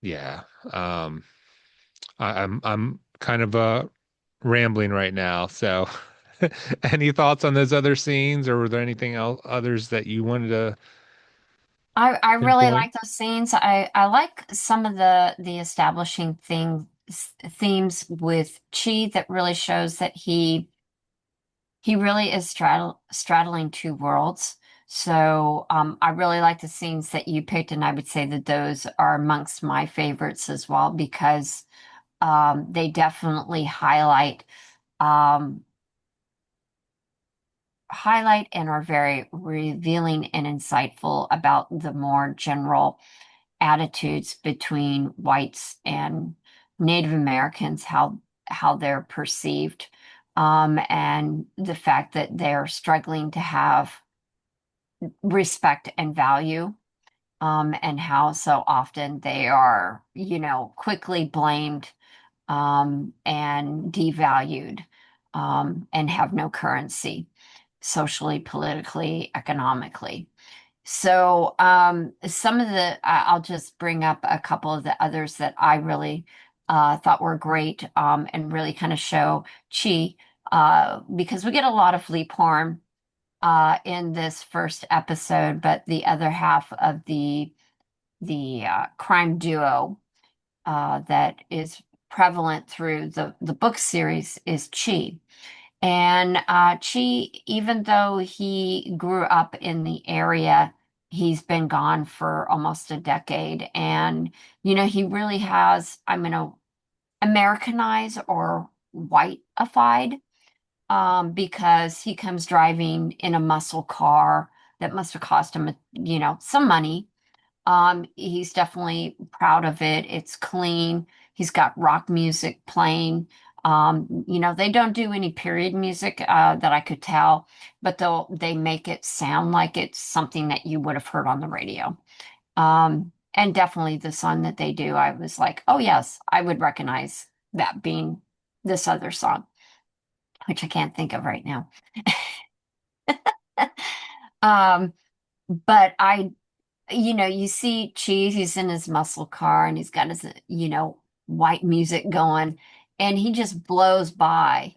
yeah, um, I'm kind of rambling right now. So any thoughts on those other scenes, or were there anything else others that you wanted to I really pinpoint? like those scenes. I like some of the establishing themes with Chi that really shows that he really is straddling two worlds. So I really like the scenes that you picked, and I would say that those are amongst my favorites as well because they definitely um, highlight and are very revealing and insightful about the more general attitudes between whites and Native Americans, how they're perceived, and the fact that they're struggling to have respect and value, and how so often they are, quickly blamed, and devalued, and have no currency socially, politically, economically. So, some of I'll just bring up a couple of the others that I really thought were great, and really kind of show Chi, because we get a lot of Lee porn in this first episode, but the other half of the crime duo that is prevalent through the book series is Chi. And Chi, even though he grew up in the area, he's been gone for almost a decade. And, he really has, I'm going to Americanize or whiteified, because he comes driving in a muscle car that must have cost him, some money. He's definitely proud of it. It's clean. He's got rock music playing. They don't do any period music that I could tell, but they make it sound like it's something that you would have heard on the radio. And definitely the song that they do, I was like, oh yes, I would recognize that being this other song, which I can't think of right now. Um, but you see Cheese, he's in his muscle car and he's got his, white music going, and he just blows by,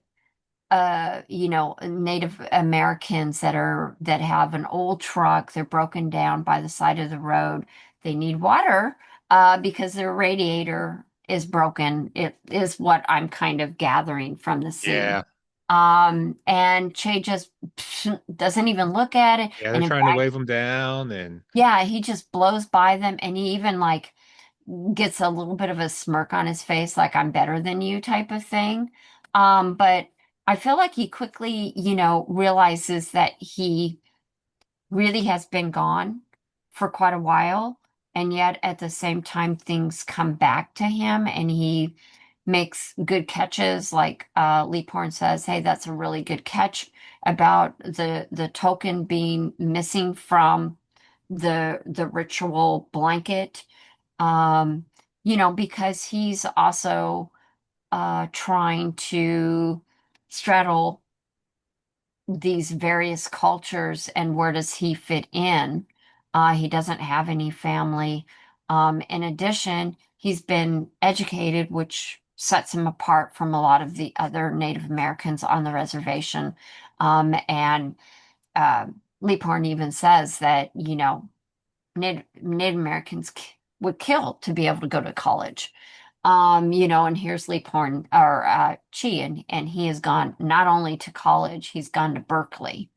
Native Americans that have an old truck. They're broken down by the side of the road. They need water, because their radiator is broken. It is what I'm kind of gathering from the scene. Yeah. And Che just doesn't even look at it. Yeah, they're And in trying to fact, wave them down and yeah, he just blows by them, and he even like gets a little bit of a smirk on his face, like I'm better than you type of thing. But I feel like he quickly, realizes that he really has been gone for quite a while, and yet at the same time things come back to him and he makes good catches. Like Lee Porn says, hey, that's a really good catch about the token being missing from the ritual blanket. um, because he's also trying to straddle these various cultures, and where does he fit in? He doesn't have any family. In addition, he's been educated, which sets him apart from a lot of the other Native Americans on the reservation. And Lee Porn even says that, Native Americans would kill to be able to go to college. And here's Lee Porn or Chi, and he has gone not only to college, he's gone to Berkeley.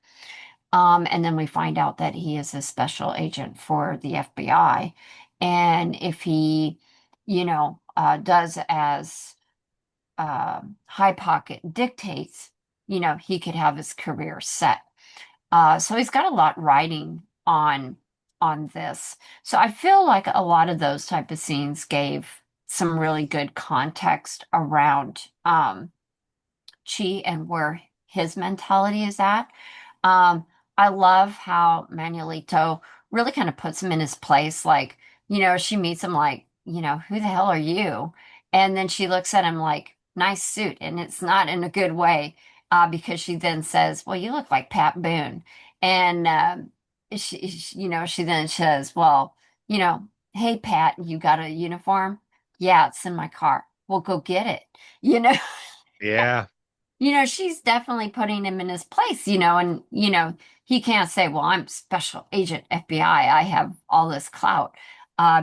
And then we find out that he is a special agent for the FBI. And if he, does as High Pocket dictates, he could have his career set. So he's got a lot riding on this. So I feel like a lot of those type of scenes gave some really good context around Chi and where his mentality is at. Um, I love how Manuelito really kind of puts him in his place. Like, she meets him like, who the hell are you? And then she looks at him like, nice suit. And it's not in a good way, because she then says, well, you look like Pat Boone. And she then says, well, you know, hey, Pat, you got a uniform? Yeah, it's in my car. Well, go get it. You know, Yeah. she's definitely putting him in his place, and, he can't say, well, I'm Special Agent FBI. I have all this clout,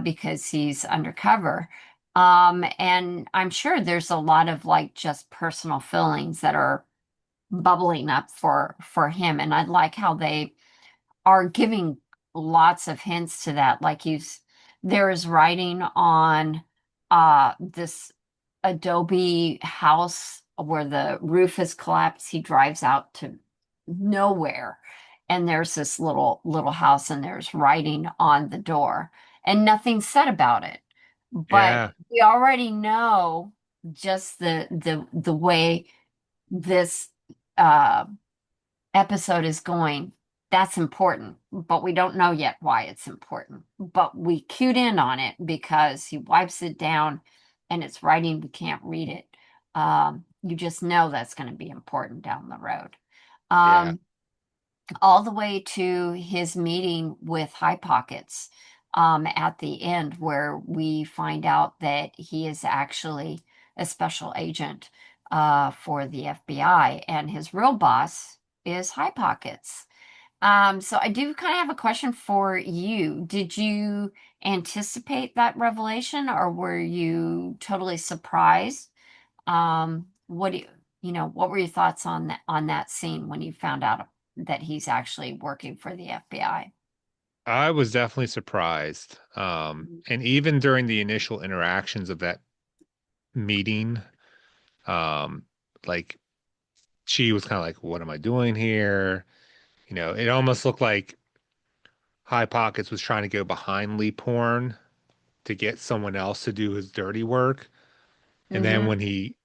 because he's undercover. And I'm sure there's a lot of like just personal feelings that are bubbling up for him. And I like how they are giving lots of hints to that. Like there is writing on this adobe house where the roof has collapsed. He drives out to nowhere, and there's this little house, and there's writing on the door, and nothing's said about it. But Yeah. we already know just the way this uh episode is going, that's important, but we don't know yet why it's important. But we cued in on it because he wipes it down and it's writing, we can't read it. You just know that's going to be important down the road. Yeah. Um, all the way to his meeting with High Pockets, at the end, where we find out that he is actually a special agent for the FBI, and his real boss is High Pockets. So I do kind of have a question for you. Did you anticipate that revelation, or were you totally surprised? What do what were your thoughts on that scene when you found out that he's actually working for the FBI? I was definitely surprised. And even during the initial interactions of that meeting, um, like she was kind of like, what am I doing here? It almost looked like High Pockets was trying to go behind Lee Porn to get someone else to do his dirty work. And then Mm-hmm. when he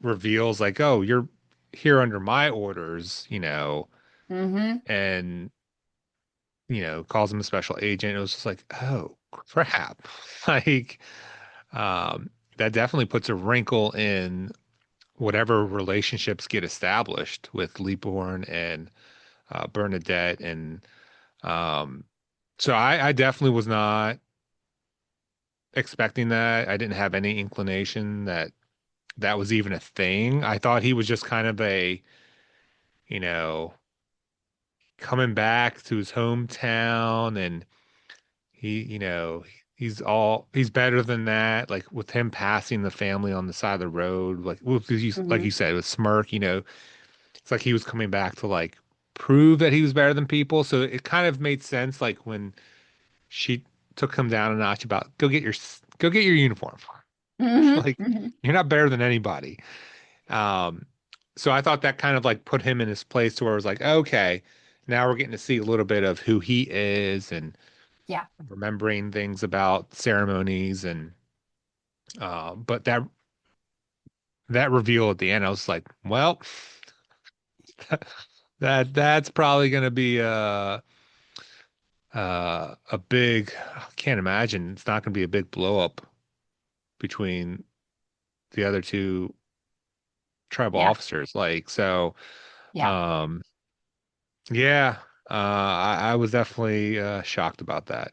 reveals, like, oh, you're here under my orders, Mm-hmm. and, calls him a special agent, it was just like, oh, crap. Like, um, that definitely puts a wrinkle in whatever relationships get established with Lee Born and Bernadette. And um, so I definitely was not expecting that. I didn't have any inclination that that was even a thing. I thought he was just kind of you know, coming back to his hometown, and he's better than that. Like with him passing the family on the side of the road, like Mm-hmm. you said, with Smirk, it's like he was coming back to like prove that he was better than people. So it kind of made sense, like when she took him down a notch about go get your uniform. Mm-hmm. Like Mm-hmm. you're not better than anybody. Um, so I thought that kind of like put him in his place to where it was like, okay, now we're getting to see a little bit of who he is and Yeah. remembering things about ceremonies. And but that reveal at the end, I was like, well, that's probably going to be a big, I can't imagine it's not going to be a big blow up between the other two tribal Yeah. officers. Like, so, Yeah. um, yeah, I was definitely shocked about that.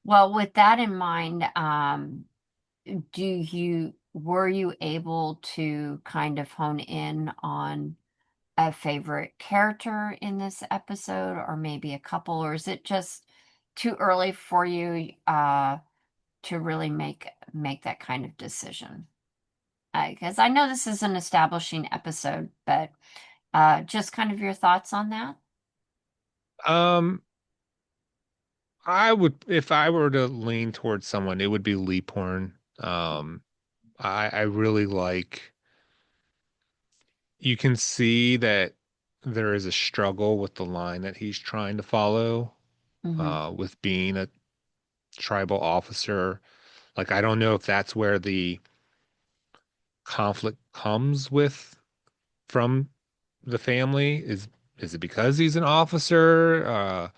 Well, with that in mind, were you able to kind of hone in on a favorite character in this episode, or maybe a couple, or is it just too early for you to really make that kind of decision? Because I know this is an establishing episode, but just kind of your thoughts on that? Um, I would, if I were to lean towards someone, it would be Lee Porn. I really like, you can see that there is a struggle with the line that he's trying to follow, Hmm. with being a tribal officer. Like, I don't know if that's where the conflict comes with from the family. Is it because he's an officer?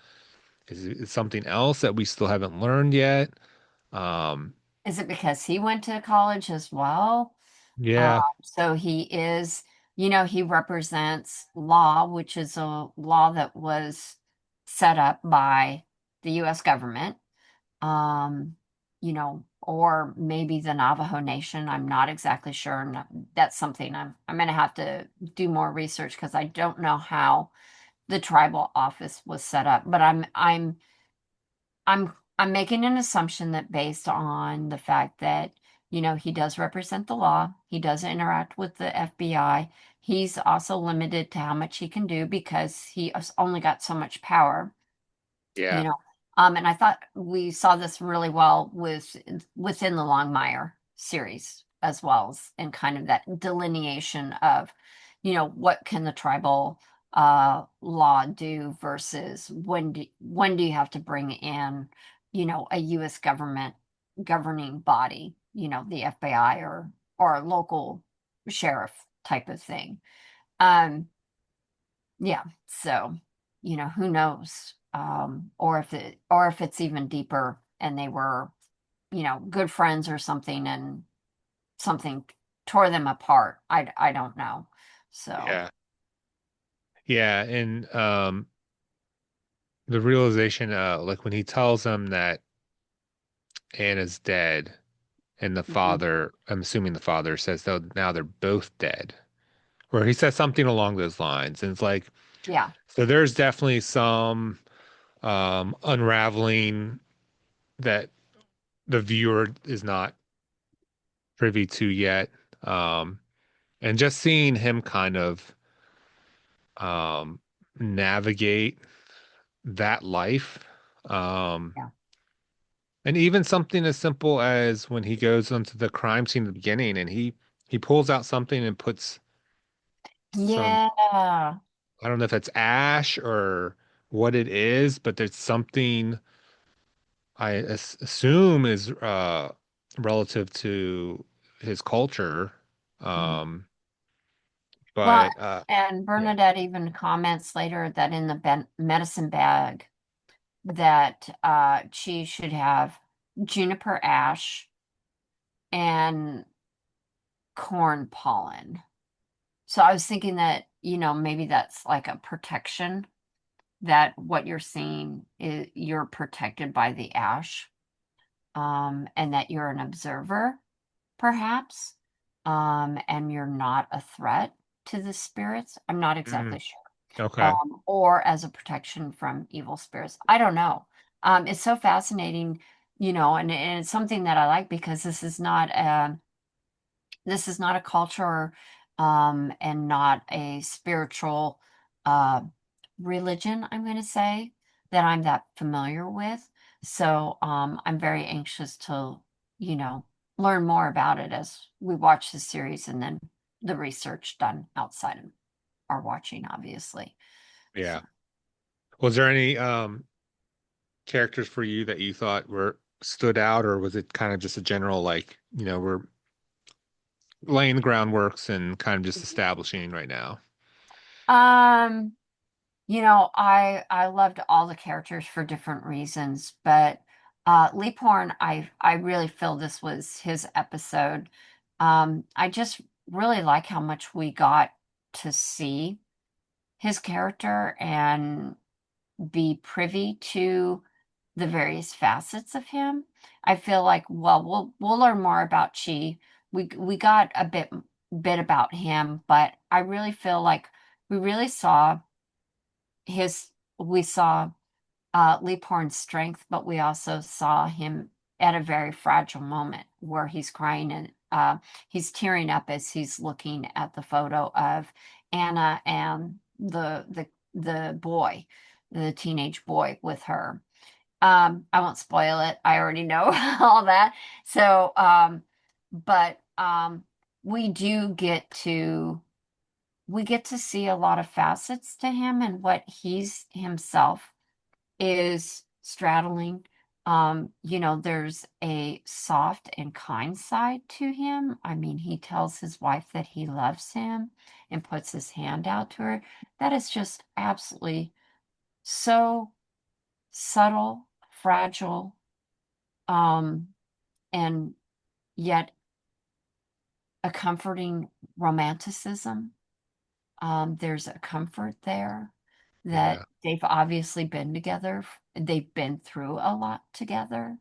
Is it something else that we still haven't learned yet? Um, Is it because he went to college as well? Uh, yeah, so he is, he represents law, which is a law that was set up by the U.S. government, or maybe the Navajo Nation. I'm not exactly sure. No, that's something I'm going to have to do more research because I don't know how the tribal office was set up. But I'm making an assumption that based on the fact that, he does represent the law, he does interact with the FBI, he's also limited to how much he can do because he has only got so much power you yeah, know. And I thought we saw this really well within the Longmire series as well as in kind of that delineation of, what can the tribal law do versus when do you have to bring in, a U.S. government governing body, the FBI or a local sheriff type of thing. Um, yeah, so, who knows? Or if it's even deeper and they were, good friends or something and something tore them apart. I don't know. So, yeah, yeah. And the realization, like when he tells them that Anna's dead, and the mhm, father, I'm assuming the father says, though, now they're both dead, or he says something along those lines. And it's like, yeah, so there's definitely some unraveling that the viewer is not privy to yet. Um, and just seeing him kind of um, navigate that life. Um, yeah. and even something as simple as when he goes onto the crime scene at the beginning and he pulls out something and puts some, Yeah. I don't know if it's ash or what it is, but there's something I assume is relative to his culture. Mhm. Um, Well, but and yeah. Bernadette even comments later that in the medicine bag that she should have juniper ash and corn pollen. So I was thinking that, maybe that's like a protection, that what you're seeing is you're protected by the ash, and that you're an observer, perhaps, and you're not a threat to the spirits. I'm not Mm, exactly sure. okay. Or as a protection from evil spirits. I don't know. It's so fascinating, and it's something that I like because this is not a culture, and not a spiritual uh, religion, I'm going to say, that I'm that familiar with. So I'm very anxious to, you know, learn more about it as we watch the series and then the research done outside of our watching, obviously. So, Yeah. Was there any characters for you that you thought were stood out, or was it kind of just a general like, we're laying the groundworks and kind of just establishing right now? um, I loved all the characters for different reasons, but Lee Porn, I really feel this was his episode. I just really like how much we got to see his character and be privy to the various facets of him. I feel like, well, we'll learn more about Chi. We got a bit about him, but I really feel like we really saw his we saw Lee Porn's strength, but we also saw him at a very fragile moment where he's crying and he's tearing up as he's looking at the photo of Anna and the boy, the teenage boy with her. I won't spoil it. I already know all that. So, but we do get to see a lot of facets to him and what he's himself is straddling. There's a soft and kind side to him. I mean, he tells his wife that he loves him and puts his hand out to her. That is just absolutely so subtle, fragile, um, and yet a comforting romanticism. There's a comfort there that Yeah. they've obviously been together. They've been through a lot together.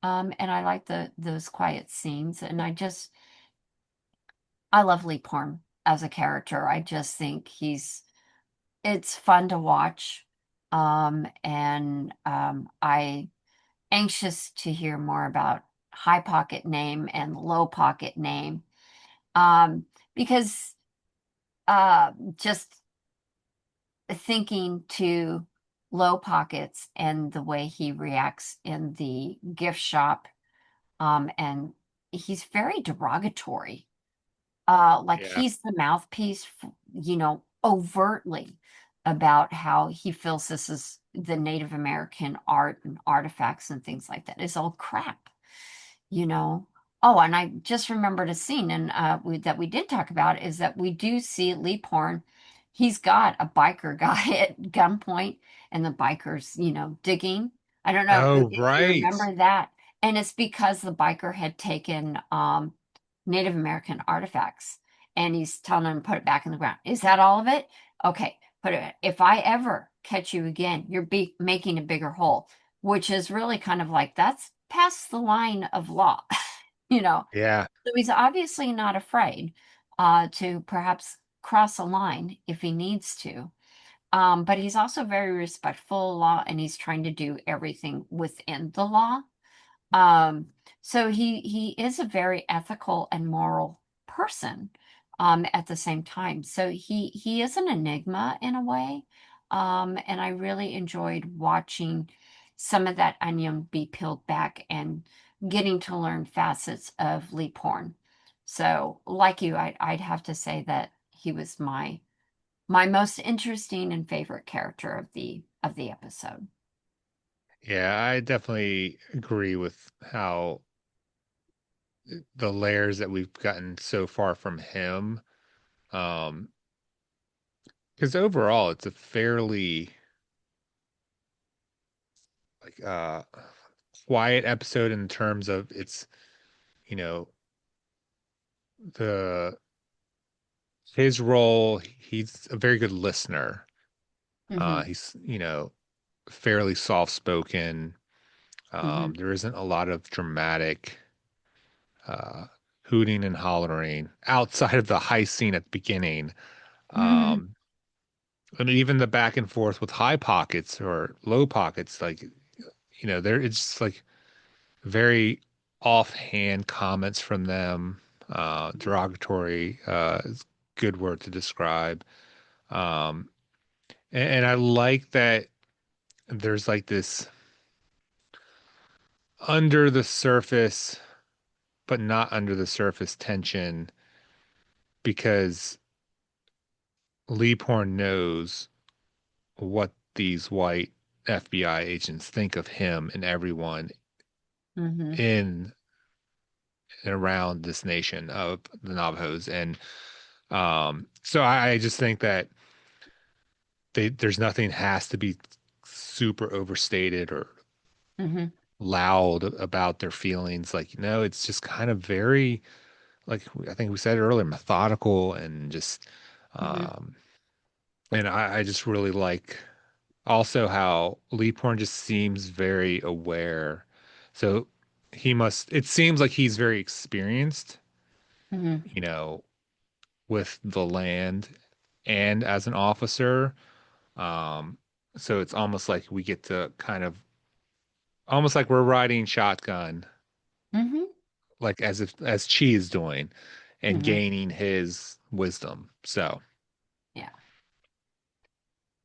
And I like those quiet scenes. And I love Lee Porn as a character. I just think it's fun to watch. And I anxious to hear more about High Pocket Name and Low Pocket Name. Because just thinking to Low Pockets and the way he reacts in the gift shop, and he's very derogatory. Like Yeah. he's the mouthpiece, overtly about how he feels this is the Native American art and artifacts and things like that is all crap, you know. Oh, and I just remembered a scene and that we did talk about is that we do see Lee Porn. He's got a biker guy at gunpoint, and the biker's, digging. I don't know Oh, if you right. remember that. And it's because the biker had taken Native American artifacts, and he's telling him to put it back in the ground. Is that all of it? Okay, put it. If I ever catch you again, you're making a bigger hole, which is really kind of like that's past the line of law, you know. Yeah. So he's obviously not afraid to perhaps cross a line if he needs to. But he's also very respectful of law, and he's trying to do everything within the law. Um, so he is a very ethical and moral person at the same time. So he is an enigma in a way. And I really enjoyed watching some of that onion be peeled back and getting to learn facets of Lee Porn. So, like you, I'd have to say that he was my most interesting and favorite character of the episode. Yeah, I definitely agree with how the layers that we've gotten so far from him. Um, because overall it's a fairly like quiet episode in terms of its, you know, the his role, he's a very good listener. Hmm. He's, fairly soft-spoken. Hmm. There isn't a lot of dramatic uh, hooting and hollering outside of the heist scene at the beginning. Hmm. Um, and even the back and forth with high pockets or low pockets, like, there it's just like very offhand comments from them. Derogatory is a good word to describe. Um, and I like that there's like this under the surface, but not under the surface tension because Lee Porn knows what these white FBI agents think of him and everyone Hmm. in and around this nation of the Navajos. And so I just think that there's nothing has to be super overstated or Hmm. loud about their feelings. Like, it's just kind of very, like I think we said earlier, methodical and just, Hmm. um, and I just really like also how Lee Porn just seems very aware. So it seems like he's very experienced, Hmm. you know, with the land and as an officer. Um, so it's almost like we get to kind of almost like we're riding shotgun, Hmm. like as Chi is doing and Hmm. gaining his wisdom. So Yeah.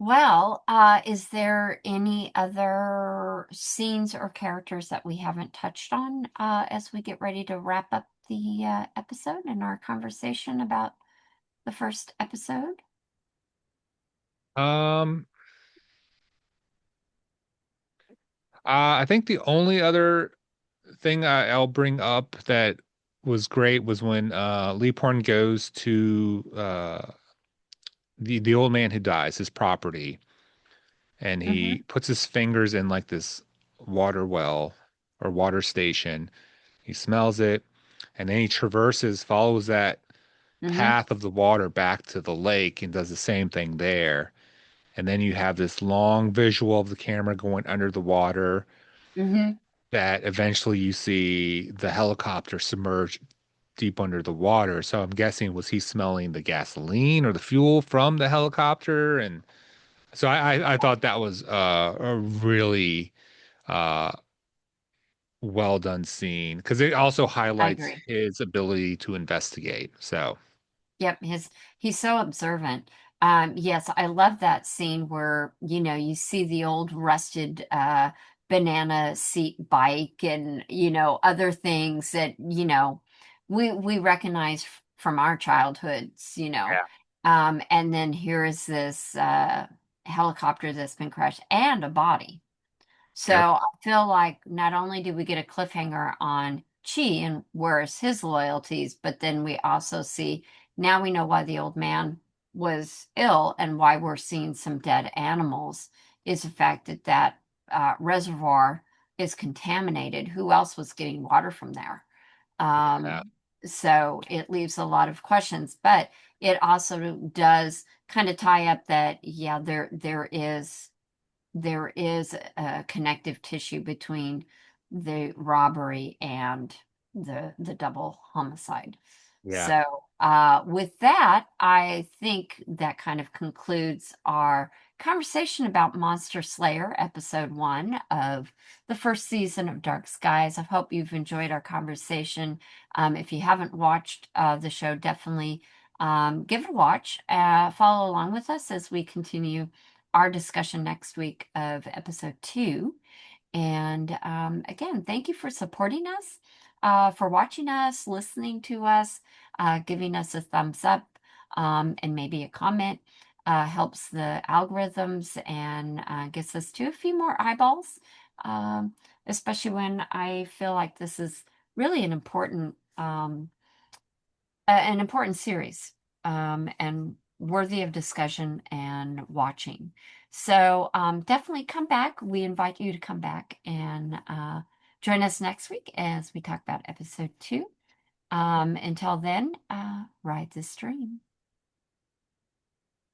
Well, is there any other scenes or characters that we haven't touched on as we get ready to wrap up the episode and our conversation about the first episode? Um, I think the only other thing I'll bring up that was great was when Lee Porn goes to the old man who dies, his property, and Mm-hmm. he puts his fingers in like this water well or water station. He smells it, and then he follows that Mm-hmm. path of the water back to the lake and does the same thing there. And then you have this long visual of the camera going under the water Mm-hmm. that eventually you see the helicopter submerged deep under the water. So I'm guessing, was he smelling the gasoline or the fuel from the helicopter? And so I thought that was a really uh, well done scene because it also I highlights agree. his ability to investigate. So Yep, he's so observant. Yes, I love that scene where, you see the old rusted banana seat bike and, other things that, we recognize from our childhoods. yeah, And then here is this helicopter that's been crashed and a body. So yep, I feel like not only do we get a cliffhanger on Chi and where's his loyalties, but then we also see now we know why the old man was ill and why we're seeing some dead animals is the fact that reservoir is contaminated. Who else was getting water from there? yeah, So it leaves a lot of questions, but it also does kind of tie up that, yeah, there is a connective tissue between the robbery and the double homicide. yeah, So, with that, I think that kind of concludes our conversation about Monster Slayer, episode 1 of the first season of Dark Skies. I hope you've enjoyed our conversation. If you haven't watched the show, definitely give it a watch. Follow along with us as we continue our discussion next week of episode 2. And again, thank you for supporting us, for watching us, listening to us, giving us a thumbs up, and maybe a comment. Helps the algorithms and gets us to a few more eyeballs, um, especially when I feel like this is really an important series, and worthy of discussion and watching. So definitely come back. We invite you to come back and join us next week as we talk about episode 2. Until then, ride the stream.